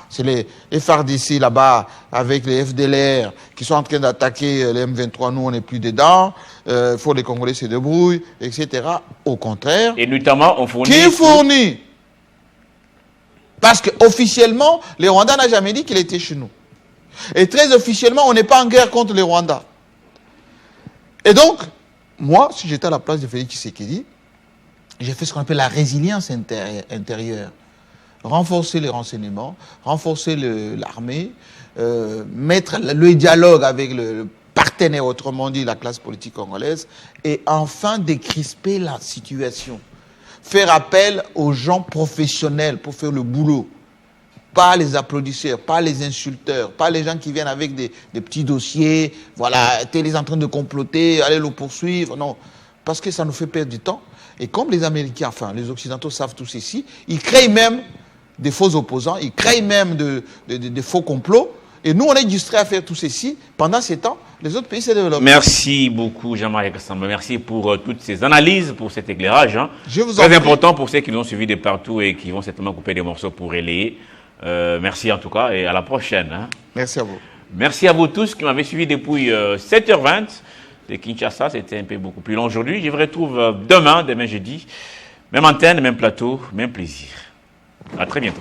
Speaker 2: C'est les FARDC là-bas, avec les FDLR, qui sont en train d'attaquer les M23, nous, on n'est plus dedans. Il faut les Congolais se débrouillent, etc. Au contraire.
Speaker 1: Et notamment, on fournit...
Speaker 2: Qui fournit? Parce qu'officiellement, les Rwandais n'ont jamais dit qu'il était chez nous. Et très officiellement, on n'est pas en guerre contre les Rwandais. Et donc, moi, si j'étais à la place de Félix Tshisekedi, j'ai fait ce qu'on appelle la résilience intérieure. Renforcer les renseignements, renforcer l'armée, mettre le dialogue avec le partenaire, autrement dit la classe politique congolaise, et enfin décrisper la situation. Faire appel aux gens professionnels pour faire le boulot. Pas les applaudisseurs, pas les insulteurs, pas les gens qui viennent avec des petits dossiers, voilà, tel est en train de comploter, allez le poursuivre, non. Parce que ça nous fait perdre du temps. Et comme les Américains, enfin les Occidentaux savent tout ceci, ils créent même des faux opposants, ils créent même des faux complots. Et nous, on est distraits à faire tout ceci. Pendant ces temps, les autres pays se développent.
Speaker 1: Merci beaucoup, Jean-Marie Kassamba. Merci pour toutes ces analyses, pour cet éclairage. Hein.
Speaker 2: Je vous en
Speaker 1: Très
Speaker 2: prie.
Speaker 1: important pour ceux qui nous ont suivis de partout et qui vont certainement couper des morceaux pour relayer. Merci en tout cas et à la prochaine. Hein.
Speaker 2: Merci à vous.
Speaker 1: Merci à vous tous qui m'avez suivi depuis 7h20 de Kinshasa. C'était un peu beaucoup plus long aujourd'hui. Je vous retrouve demain jeudi. Même antenne, même plateau, même plaisir. À très bientôt.